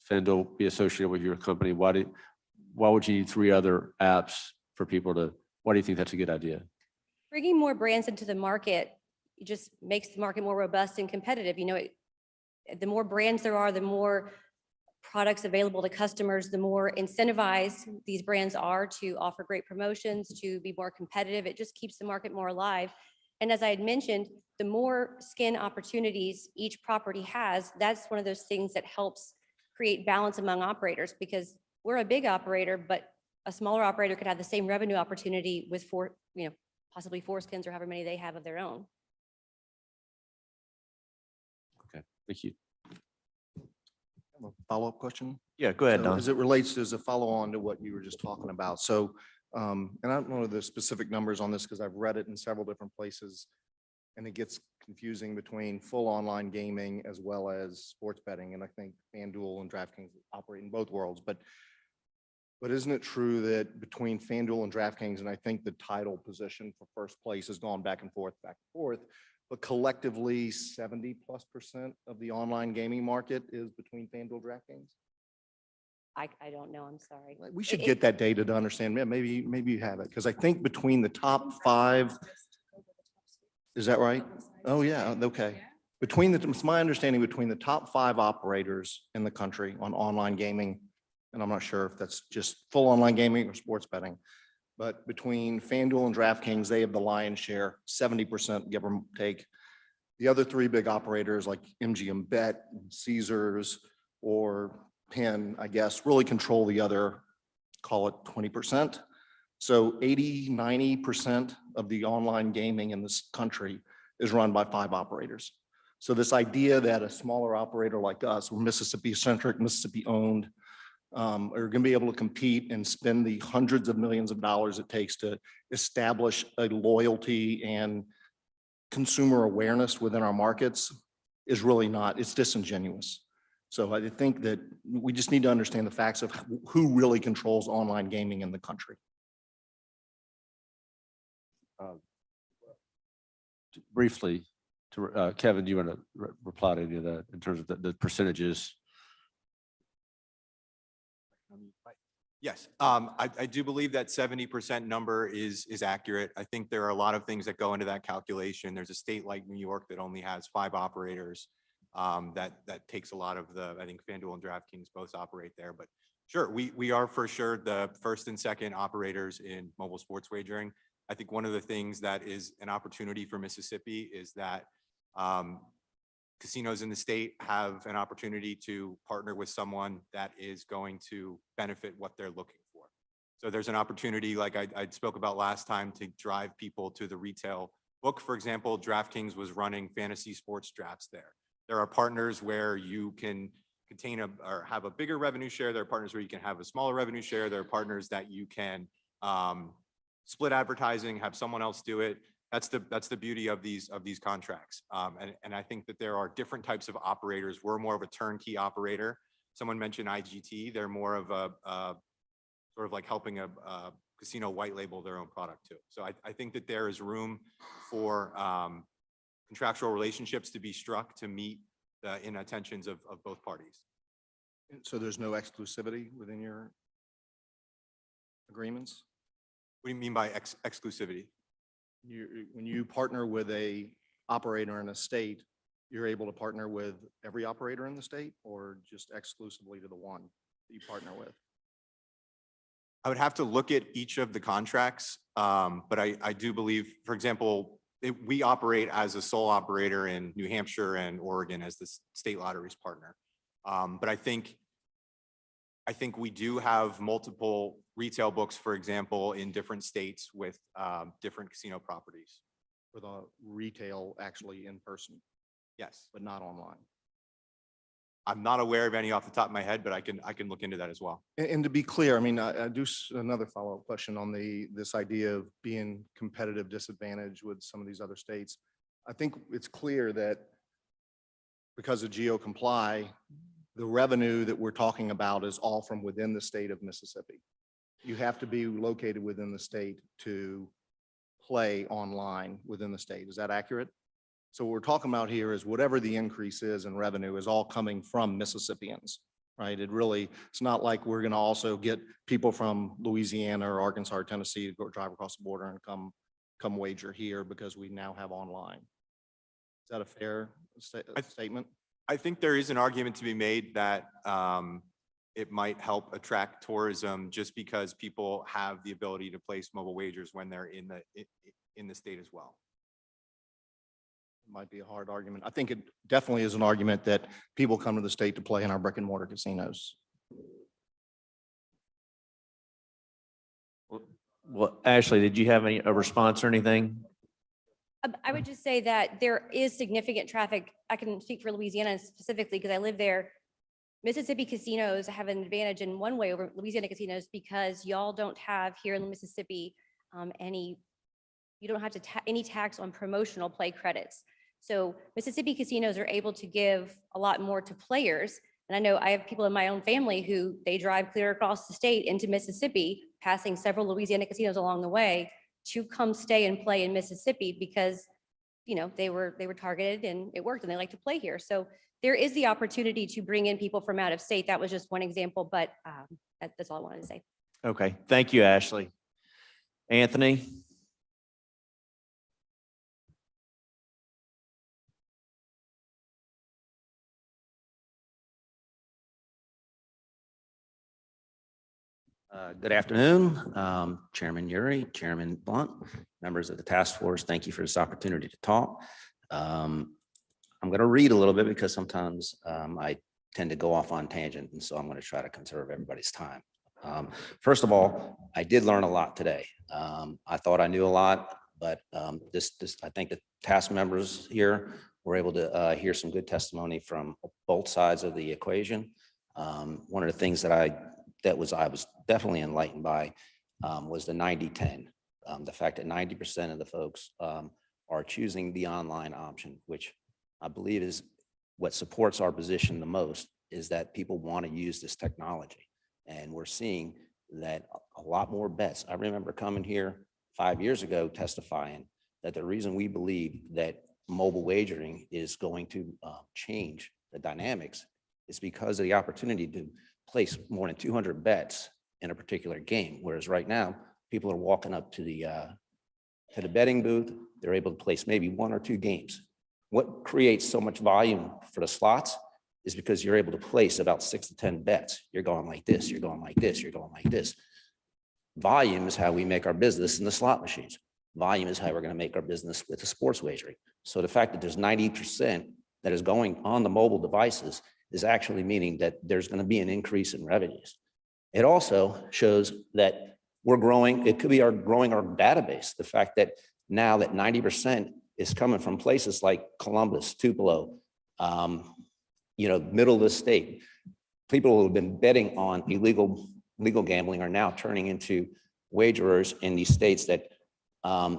FanDuel be associated with your company? Why would you need 3 other apps for people to, why do you think that's a good idea? Bringing more brands into the market, it just makes the market more robust and competitive. You know, the more brands there are, the more products available to customers, the more incentivized these brands are to offer great promotions, to be more competitive. It just keeps the market more alive. And as I had mentioned, the more skin opportunities each property has, that's one of those things that helps create balance among operators, because we're a big operator, but a smaller operator could have the same revenue opportunity with possibly 4 skins or however many they have of their own. Okay, thank you. Follow-up question? Yeah, go ahead, So Don. as it relates to, as a follow-on to what you were just talking about. So, and I don't know the specific numbers on this because I've read it in several different places, and it gets confusing between full online gaming as well as sports betting. And I think FanDuel and DraftKings operate in both worlds. But isn't it true that between FanDuel and DraftKings, and I think the title position for first place has gone back and forth, but collectively 70+% of the online gaming market is between FanDuel and DraftKings? I don't know, I'm sorry. We should get that data to understand. Yeah, maybe you have it, because I think between the top 5, is that right? Oh, yeah, okay. it's my understanding between the top 5 operators in the country on online gaming, and I'm not sure if that's just full online gaming or sports betting, but between FanDuel and DraftKings, they have the lion's share, 70% give or take. The other 3 big operators like MGM Bet, Caesars, or Penn, I guess, really control the other, call it 20%. So 80, 90% of the online gaming in this country is run by 5 operators. So this idea that a smaller operator like us, we're Mississippi-centric, Mississippi-owned, are going to be able to compete and spend the hundreds of millions of dollars it takes to establish a loyalty and consumer awareness within our markets is really not, it's disingenuous. So I think that we just need to understand the facts of who really controls online gaming in the country. Briefly, to Kevin, do you want to reply to any of that in terms of the percentages? Yes, I do believe that 70% number is accurate. I think there are a lot of things that go into that calculation. There's a state like New York that only has 5 operators. That takes a lot of the, I think FanDuel and DraftKings both operate there, but sure, we are for sure the first and second operators in mobile sports wagering. I think one of the things that is an opportunity for Mississippi is that casinos in the state have an opportunity to partner with someone that is going to benefit what they're looking for. So there's an opportunity, like I spoke about last time, to drive people to the retail book. For example, DraftKings was running fantasy sports drafts there. There are partners where you can contain or have a bigger revenue share. There are partners where you can have a smaller revenue share. There are partners that you can split advertising, have someone else do it. That's the beauty of these contracts. And I think that there are different types of operators. We're more of a turnkey operator. Someone mentioned IGT. They're more of a sort of like helping a casino white label their own product too. So I think that there is room for contractual relationships to be struck to meet the intentions of both parties. So there's no exclusivity within your agreements? What do you mean by exclusivity? When you partner with a operator in a state, you're able to partner with every operator in the state or just exclusively to the one that you partner with? I would have to look at each of the contracts, but I do believe, for example, we operate as a sole operator in New Hampshire and Oregon as the state lottery's partner. But I think we do have multiple retail books, for example, in different states with different casino properties. With a retail actually in person? Yes. But not online? I'm not aware of any off the top of my head, but I can look into that as well. And to be clear, I mean, I do another follow-up question on this idea of being competitive disadvantage with some of these other states. I think it's clear that because of GeoComply, the revenue that we're talking about is all from within the state of Mississippi. You have to be located within the state to play online within the state. Is that accurate? So what we're talking about here is whatever the increase is in revenue is all coming from Mississippians, right? It's not like we're going to also get people from Louisiana or Arkansas or Tennessee to go drive across the border and come wager here because we now have online. Is that a fair statement? I think there is an argument to be made that it might help attract tourism just because people have the ability to place mobile wagers when they're in the state as well. Might be a hard argument. I think it definitely is an argument that people come to the state to play in our brick and mortar casinos. Well, Ashley, did you have a response or anything? I would just say that there is significant traffic. I can speak for Louisiana specifically because I live there. Mississippi casinos have an advantage in one way over Louisiana casinos because y'all don't have here in Mississippi you don't have any tax on promotional play credits. So Mississippi casinos are able to give a lot more to players. And I know I have people in my own family who they drive clear across the state into Mississippi, passing several Louisiana casinos along the way to come stay and play in Mississippi because, they were targeted and it worked and they like to play here. So there is the opportunity to bring in people from out of state. That was just one example, but that's all I wanted to say. Okay, thank you, Ashley. Anthony? Good afternoon, Chairman Uri, Chairman Blunt, members of the task force. Thank you for this opportunity to talk. I'm going to read a little bit because sometimes I tend to go off on tangent, and so I'm going to try to conserve everybody's time. First of all, I did learn a lot today. I thought I knew a lot, but I think the task members here were able to hear some good testimony from both sides of the equation. One of the things that I was definitely enlightened by was the 90-10. The fact that 90% of the folks are choosing the online option, which I believe is what supports our position the most, is that people want to use this technology. And we're seeing that a lot more bets. I remember coming here 5 years ago testifying that the reason we believe that mobile wagering is going to change the dynamics is because of the opportunity to place more than 200 bets in a particular game. Whereas right now, people are walking up to the betting booth. They're able to place maybe 1 or 2 games. What creates so much volume for the slots is because you're able to place about 6 to 10 bets. You're going like this, you're going like this, you're going like this. Volume is how we make our business in the slot machines. Volume is how we're going to make our business with the sports wagering. So the fact that there's 90% that is going on the mobile devices is actually meaning that there's going to be an increase in revenues. It also shows that we're growing. It could be growing our database. The fact that now that 90% is coming from places like Columbus, Tupelo, middle of the state. People who have been betting on legal gambling are now turning into wagerers in these states that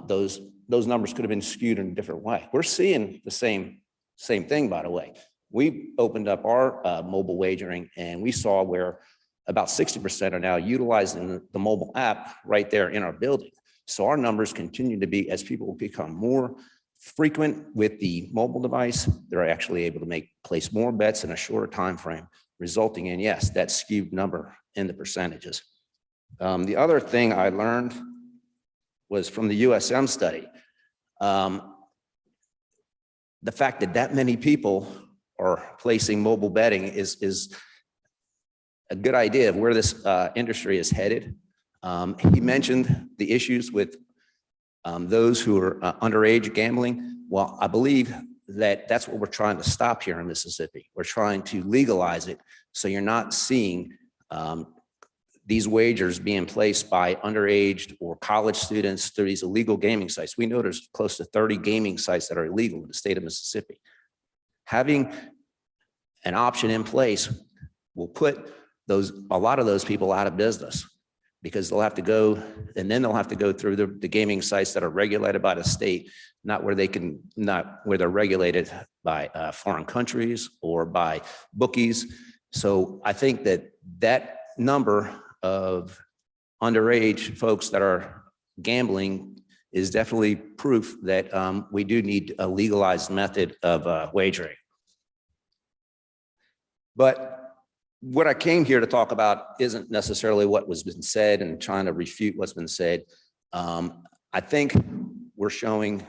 those numbers could have been skewed in a different way. We're seeing the same thing, by the way. We opened up our mobile wagering and we saw where about 60% are now utilizing the mobile app right there in our building. So our numbers continue to be, as people become more frequent with the mobile device, they're actually able to place more bets in a shorter time frame, resulting in, yes, that skewed number in the percentages. The other thing I learned was from the USM study. The fact that many people are placing mobile betting is a good idea of where this industry is headed. He mentioned the issues with those who are underage gambling. Well, I believe that that's what we're trying to stop here in Mississippi. We're trying to legalize it so you're not seeing these wagers being placed by underage or college students through these illegal gaming sites. We know there's close to 30 gaming sites that are illegal in the state of Mississippi. Having an option in place will put a lot of those people out of business, because they'll have to go, and then they'll have to go through the gaming sites that are regulated by the state, not where they're regulated by foreign countries or by bookies. So I think that number of underage folks that are gambling is definitely proof that we do need a legalized method of wagering. But what I came here to talk about isn't necessarily what was been said and trying to refute what's been said. I think we're showing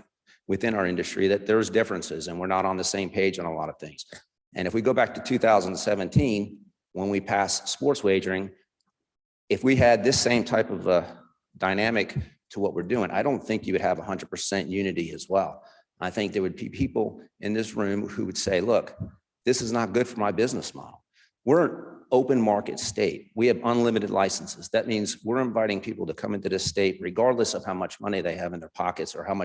within our industry that there's differences and we're not on the same page on a lot of things. And if we go back to 2017, when we passed sports wagering, if we had this same type of dynamic to what we're doing, I don't think you would have 100% unity as well. I think there would be people in this room who would say, look, this is not good for my business model. We're an open market state. We have unlimited licenses. That means we're inviting people to come into this state regardless of how much money they have in their pockets or how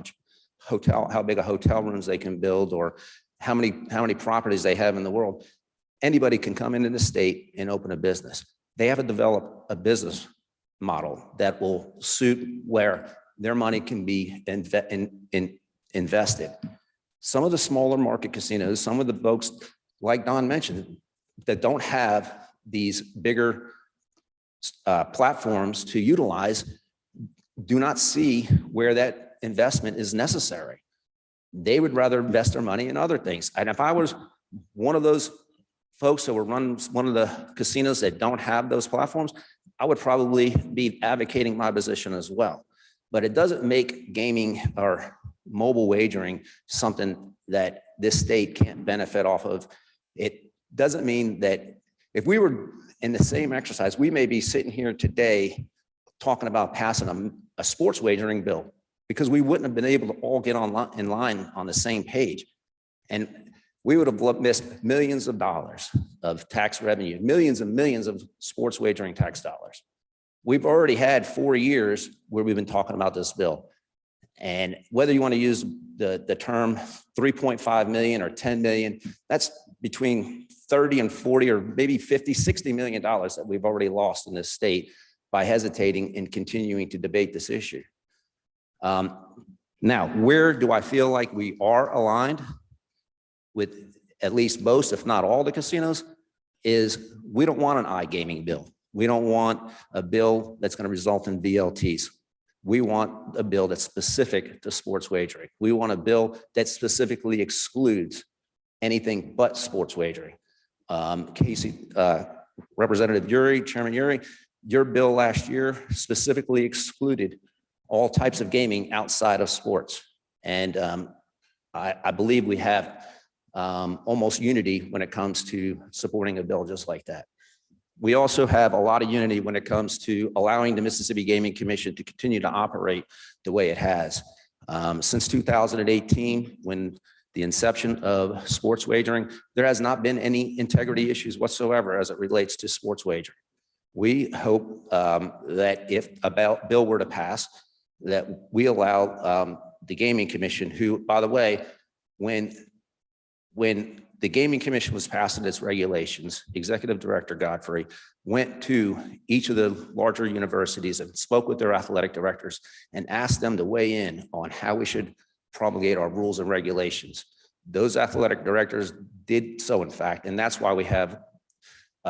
big a hotel rooms they can build or how many properties they have in the world. Anybody can come into the state and open a business. They have to develop a business model that will suit where their money can be invested. Some of the smaller market casinos, some of the folks, like Don mentioned, that don't have these bigger platforms to utilize, do not see where that investment is necessary. They would rather invest their money in other things. And if I was one of those folks that were running one of the casinos that don't have those platforms, I would probably be advocating my position as well. But it doesn't make gaming or mobile wagering something that this state can't benefit off of. It doesn't mean that if we were in the same exercise, we may be sitting here today talking about passing a sports wagering bill because we wouldn't have been able to all get in line on the same page. And we would have missed millions of dollars of tax revenue, millions and millions of sports wagering tax dollars. We've already had 4 years where we've been talking about this bill. And whether you want to use the term 3.5 million or 10 million, that's between 30 and 40 or maybe 50, 60 million dollars that we've already lost in this state by hesitating and continuing to debate this issue. Now, where do I feel like we are aligned with at least most, if not all the casinos, is we don't want an iGaming bill. We don't want a bill that's going to result in VLTs. We want a bill that's specific to sports wagering. We want a bill that specifically excludes anything but sports wagering. Casey, Representative Uri, Chairman Uri, your bill last year specifically excluded all types of gaming outside of sports. And I believe we have almost unity when it comes to supporting a bill just like that. We also have a lot of unity when it comes to allowing the Mississippi Gaming Commission to continue to operate the way it has. Since 2018, when the inception of sports wagering, there has not been any integrity issues whatsoever as it relates to sports wagering. We hope that if a bill were to pass, that we allow the Gaming Commission, who, by the way, when the Gaming Commission was passing its regulations, Executive Director Godfrey went to each of the larger universities and spoke with their athletic directors and asked them to weigh in on how we should promulgate our rules and regulations. Those athletic directors did so, in fact, and that's why we have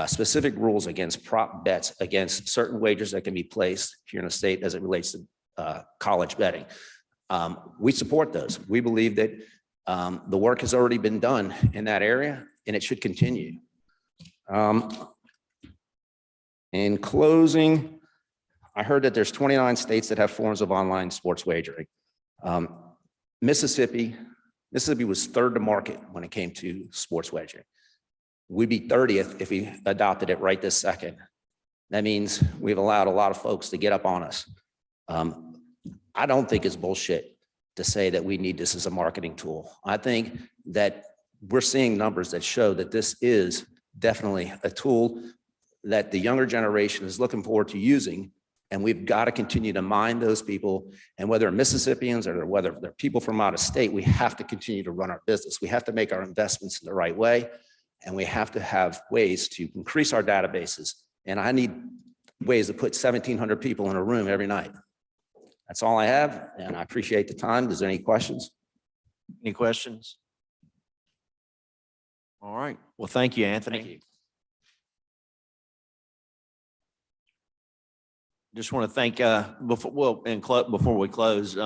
specific rules against prop bets, against certain wagers that can be placed here in the state as it relates to college betting. We support those. We believe that the work has already been done in that area, and it should continue. In closing, I heard that there's 29 states that have forms of online sports wagering. Mississippi was third to market when it came to sports wagering. We'd be 30th if we adopted it right this second. That means we've allowed a lot of folks to get up on us. I don't think it's bullshit to say that we need this as a marketing tool. I think that we're seeing numbers that show that this is definitely a tool that the younger generation is looking forward to using, and we've got to continue to mine those people. And whether they're Mississippians or whether they're people from out of state, we have to continue to run our business. We have to make our investments in the right way, and we have to have ways to increase our databases. And I need ways to put 1,700 people in a room every night. That's all I have, and I appreciate the time. Is there any questions? Any questions? All right. Well, thank you, Anthony. Thank you. Just want to thank, before we close,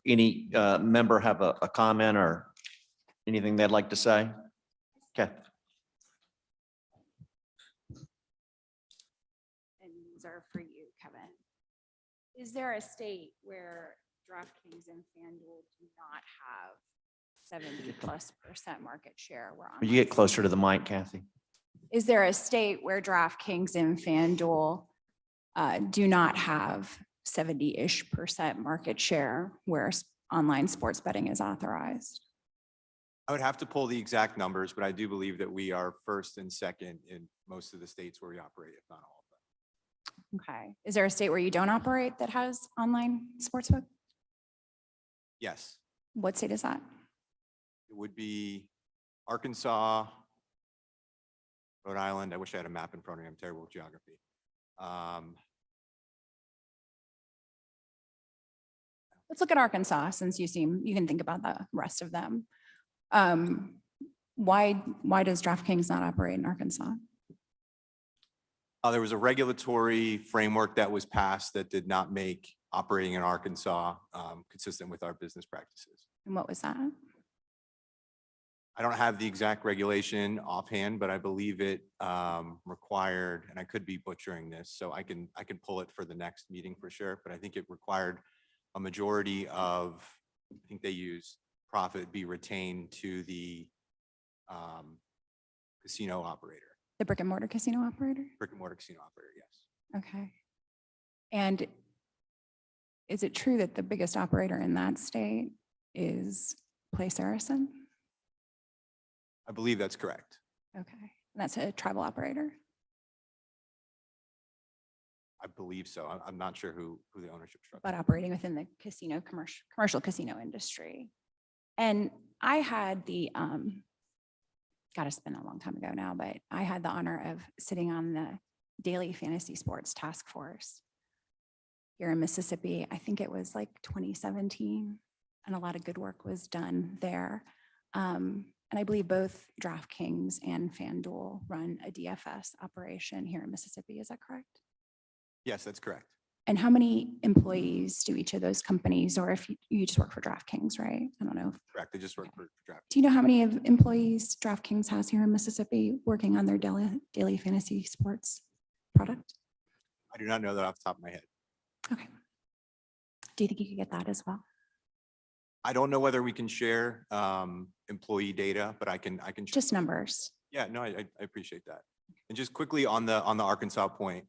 any member have a comment or anything they'd like to say? Okay. And these are for you, Kevin. Is there a state where DraftKings and FanDuel do not have 70+% market share? You get closer to the mic, Kathy. Is there a state where DraftKings and FanDuel do not have 70-ish% market share where online sports betting is authorized? I would have to pull the exact numbers, but I do believe that we are first and second in most of the states where we operate, if not all of them. Okay. Is there a state where you don't operate that has online sportsbook? Yes, What state is that? it would be Arkansas, Rhode Island. I wish I had a map in front of me. I'm terrible with geography. Let's look at Arkansas, since you can think about the rest of them. Why does DraftKings not operate in Arkansas? There was a regulatory framework that was passed that did not make operating in Arkansas consistent with our business practices. And what was that? I don't have the exact regulation offhand, but I believe it required, and I could be butchering this, so I can pull it for the next meeting for sure, but I think it required a majority of, I think they use profit be retained to the casino operator. The brick and mortar casino operator? brick and mortar casino operator, yes. Okay. And is it true that the biggest operator in that state is Play Saracen? I believe that's correct. Okay. And that's a tribal operator? I believe so. I'm not sure who the ownership structure. But operating within the casino, commercial casino industry. And I had the, God, it's been a long time ago now, but I had the honor of sitting on the Daily Fantasy Sports Task Force here in Mississippi. I think it was like 2017, and a lot of good work was done there. And I believe both DraftKings and FanDuel run a DFS operation here in Mississippi. Is that correct? Yes, that's correct. And how many employees do each of those companies, or if you just work for DraftKings, right? I don't know. Correct. I just work for DraftKings. Do you know how many of employees DraftKings has here in Mississippi working on their daily fantasy sports product? I do not know that off the top of my head. Okay. Do you think you could get that as well? I don't know whether we can share employee data, but I can. Just numbers. Yeah, no, I appreciate that. And just quickly on the Arkansas point,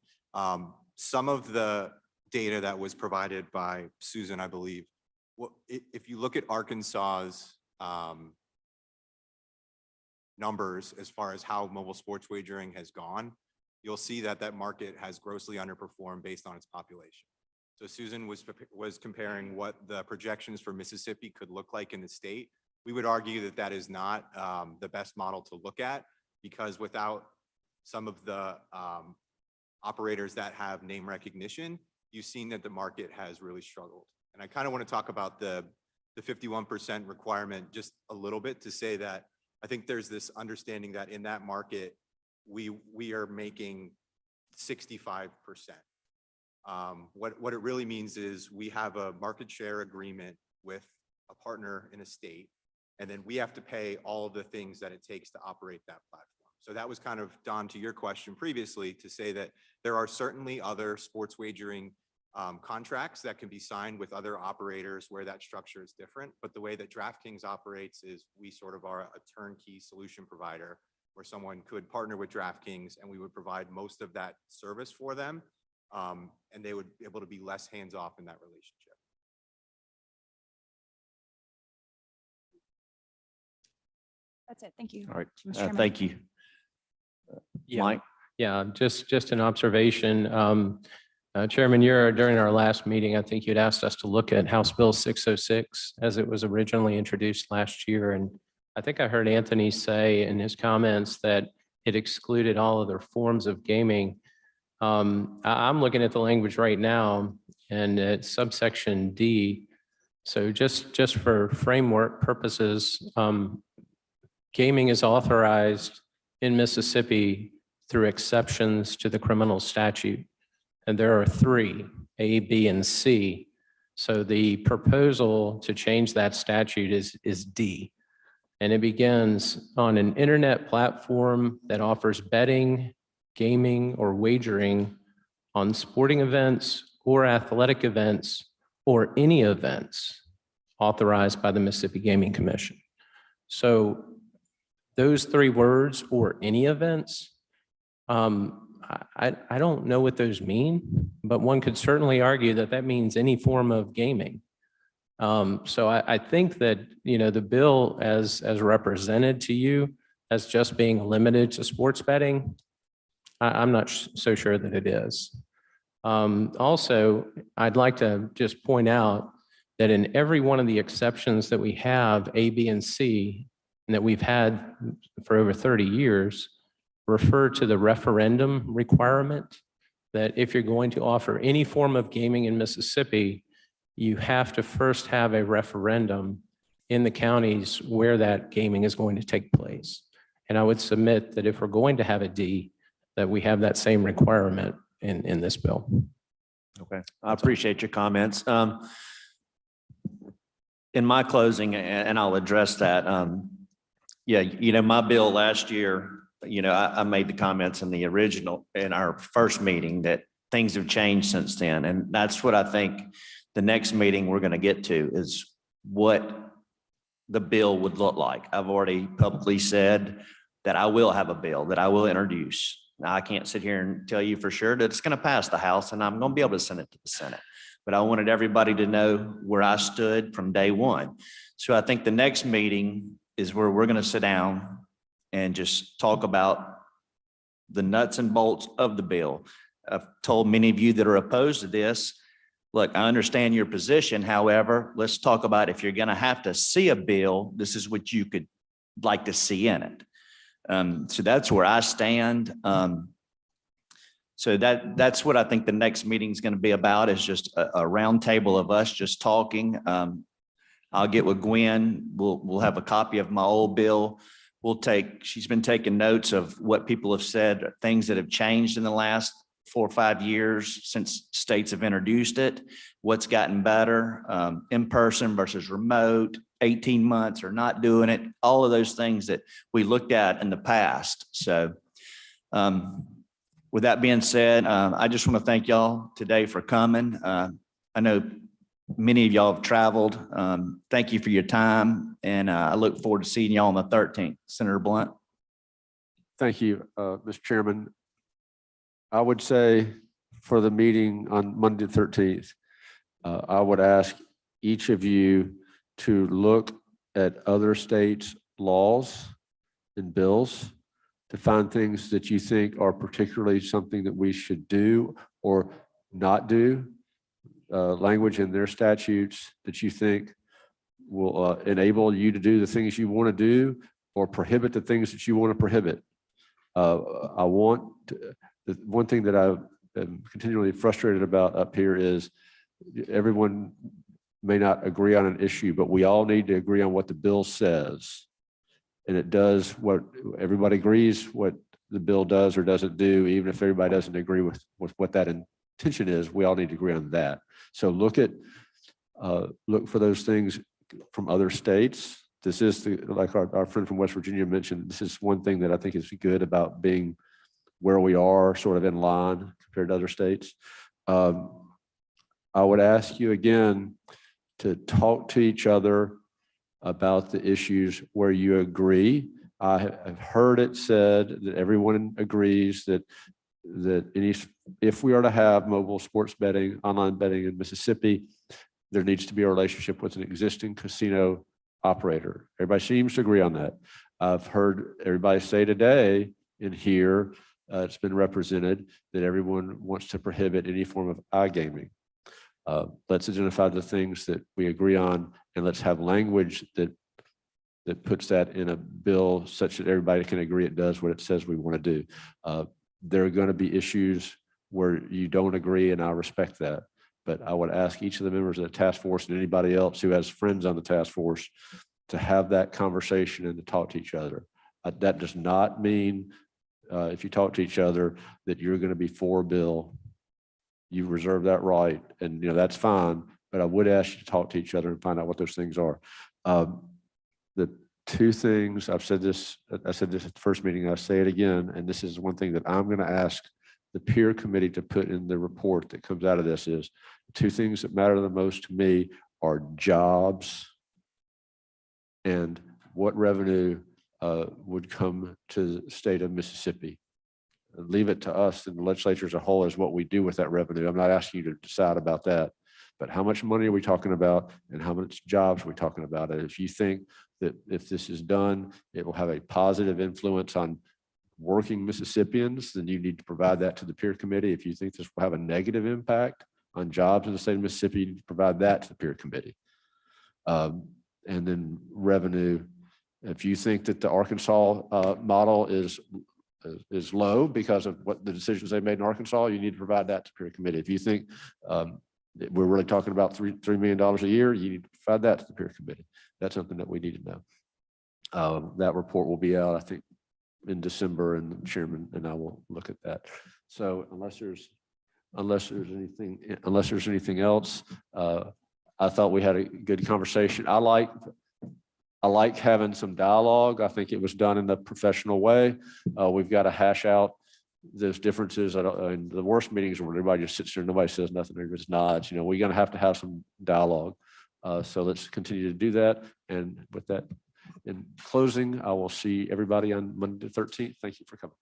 some of the data that was provided by Susan, I believe, if you look at Arkansas's numbers as far as how mobile sports wagering has gone, you'll see that that market has grossly underperformed based on its population. So Susan was comparing what the projections for Mississippi could look like in the state. We would argue that that is not the best model to look at, because without some of the operators that have name recognition, you've seen that the market has really struggled. And I kind of want to talk about the 51% requirement just a little bit, to say that I think there's this understanding that in that market, we are making 65%. What it really means is we have a market share agreement with a partner in a state, and then we have to pay all of the things that it takes to operate that platform. So that was kind of, Don, to your question previously, to say that there are certainly other sports wagering contracts that can be signed with other operators where that structure is different. But the way that DraftKings operates is we sort of are a turnkey solution provider, where someone could partner with DraftKings and we would provide most of that service for them. And they would be able to be less hands-off in that relationship. That's it. Thank you. All right. Mr. Chairman. Thank you. Mike? Yeah, just an observation. Chairman, during our last meeting, I think you'd asked us to look at House Bill 606 as it was originally introduced last year. And I think I heard Anthony say in his comments that it excluded all other forms of gaming. I'm looking at the language right now, and it's subsection D. So just for framework purposes, gaming is authorized in Mississippi through exceptions to the criminal statute. And there are 3, A, B, and C. So the proposal to change that statute is D. And it begins on an internet platform that offers betting, gaming, or wagering on sporting events or athletic events or any events authorized by the Mississippi Gaming Commission. So those 3 words, or any events, I don't know what those mean, but one could certainly argue that that means any form of gaming. So I think that, the bill as represented to you as just being limited to sports betting, I'm not so sure that it is. Also, I'd like to just point out that in every one of the exceptions that we have, A, B, and C, and that we've had for over 30 years, refer to the referendum requirement, that if you're going to offer any form of gaming in Mississippi, you have to first have a referendum in the counties where that gaming is going to take place. And I would submit that if we're going to have a D, that we have that same requirement in this bill. Okay, I appreciate your comments. In my closing, and I'll address that, yeah, my bill last year, I made the comments in our first meeting that things have changed since then. And that's what I think the next meeting we're going to get to is what the bill would look like. I've already publicly said that I will have a bill that I will introduce. Now, I can't sit here and tell you for sure that it's going to pass the House and I'm going to be able to send it to the Senate. But I wanted everybody to know where I stood from day one. So I think the next meeting is where we're going to sit down and just talk about the nuts and bolts of the bill. I've told many of you that are opposed to this, look, I understand your position. However, let's talk about if you're going to have to see a bill, this is what you could like to see in it. So that's where I stand. So that's what I think the next meeting is going to be about, is just a round table of us just talking. I'll get with Gwen. We'll have a copy of my old bill. She's been taking notes of what people have said, things that have changed in the last 4 or 5 years since states have introduced it, what's gotten better, in person versus remote, 18 months or not doing it, all of those things that we looked at in the past. So with that being said, I just want to thank y'all today for coming. I know many of y'all have traveled. Thank you for your time, and I look forward to seeing y'all on the 13th. Senator Blunt. Thank you, Mr. Chairman. I would say for the meeting on Monday, the 13th, I would ask each of you to look at other states' laws and bills to find things that you think are particularly something that we should do or not do, language in their statutes that you think will enable you to do the things you want to do or prohibit the things that you want to prohibit. The one thing that I am continually frustrated about up here is everyone may not agree on an issue, but we all need to agree on what the bill says. And it does what everybody agrees what the bill does or doesn't do, even if everybody doesn't agree with what that intention is, we all need to agree on that. So look for those things from other states. This is like our friend from West Virginia mentioned, this is one thing that I think is good about being where we are sort of in line compared to other states. I would ask you again to talk to each other about the issues where you agree. I have heard it said that everyone agrees that if we are to have mobile sports betting, online betting in Mississippi, there needs to be a relationship with an existing casino operator. Everybody seems to agree on that. I've heard everybody say today in here, it's been represented that everyone wants to prohibit any form of iGaming. Let's identify the things that we agree on, and let's have language that puts that in a bill such that everybody can agree it does what it says we want to do. There are going to be issues where you don't agree, and I respect that. But I would ask each of the members of the task force and anybody else who has friends on the task force to have that conversation and to talk to each other. That does not mean if you talk to each other that you're going to be for a bill. You reserve that right, and that's fine. But I would ask you to talk to each other and find out what those things are. The two things I said this at the first meeting. I say it again, and this is one thing that I'm going to ask the peer committee to put in the report that comes out of this is the two things that matter the most to me are jobs and what revenue would come to the state of Mississippi. Leave it to us and the legislature as a whole as what we do with that revenue. I'm not asking you to decide about that, but how much money are we talking about and how much jobs are we talking about? And if you think that if this is done, it will have a positive influence on working Mississippians, then you need to provide that to the peer committee. If you think this will have a negative impact on jobs in the state of Mississippi, you need to provide that to the peer committee. And then revenue. If you think that the Arkansas model is low because of what the decisions they made in Arkansas, you need to provide that to peer committee. If you think we're really talking about $3 million a year, you need to provide that to the peer committee. That's something that we need to know. That report will be out, I think, in December, and the chairman and I will look at that. So unless there's anything else, I thought we had a good conversation. I like having some dialogue. I think it was done in a professional way. We've got to hash out those differences. In the worst meetings where everybody just sits there, nobody says nothing, or just nods. We're going to have some dialogue. So let's continue to do that. And with that, In closing, I will see everybody on Monday the 13th. Thank you for coming.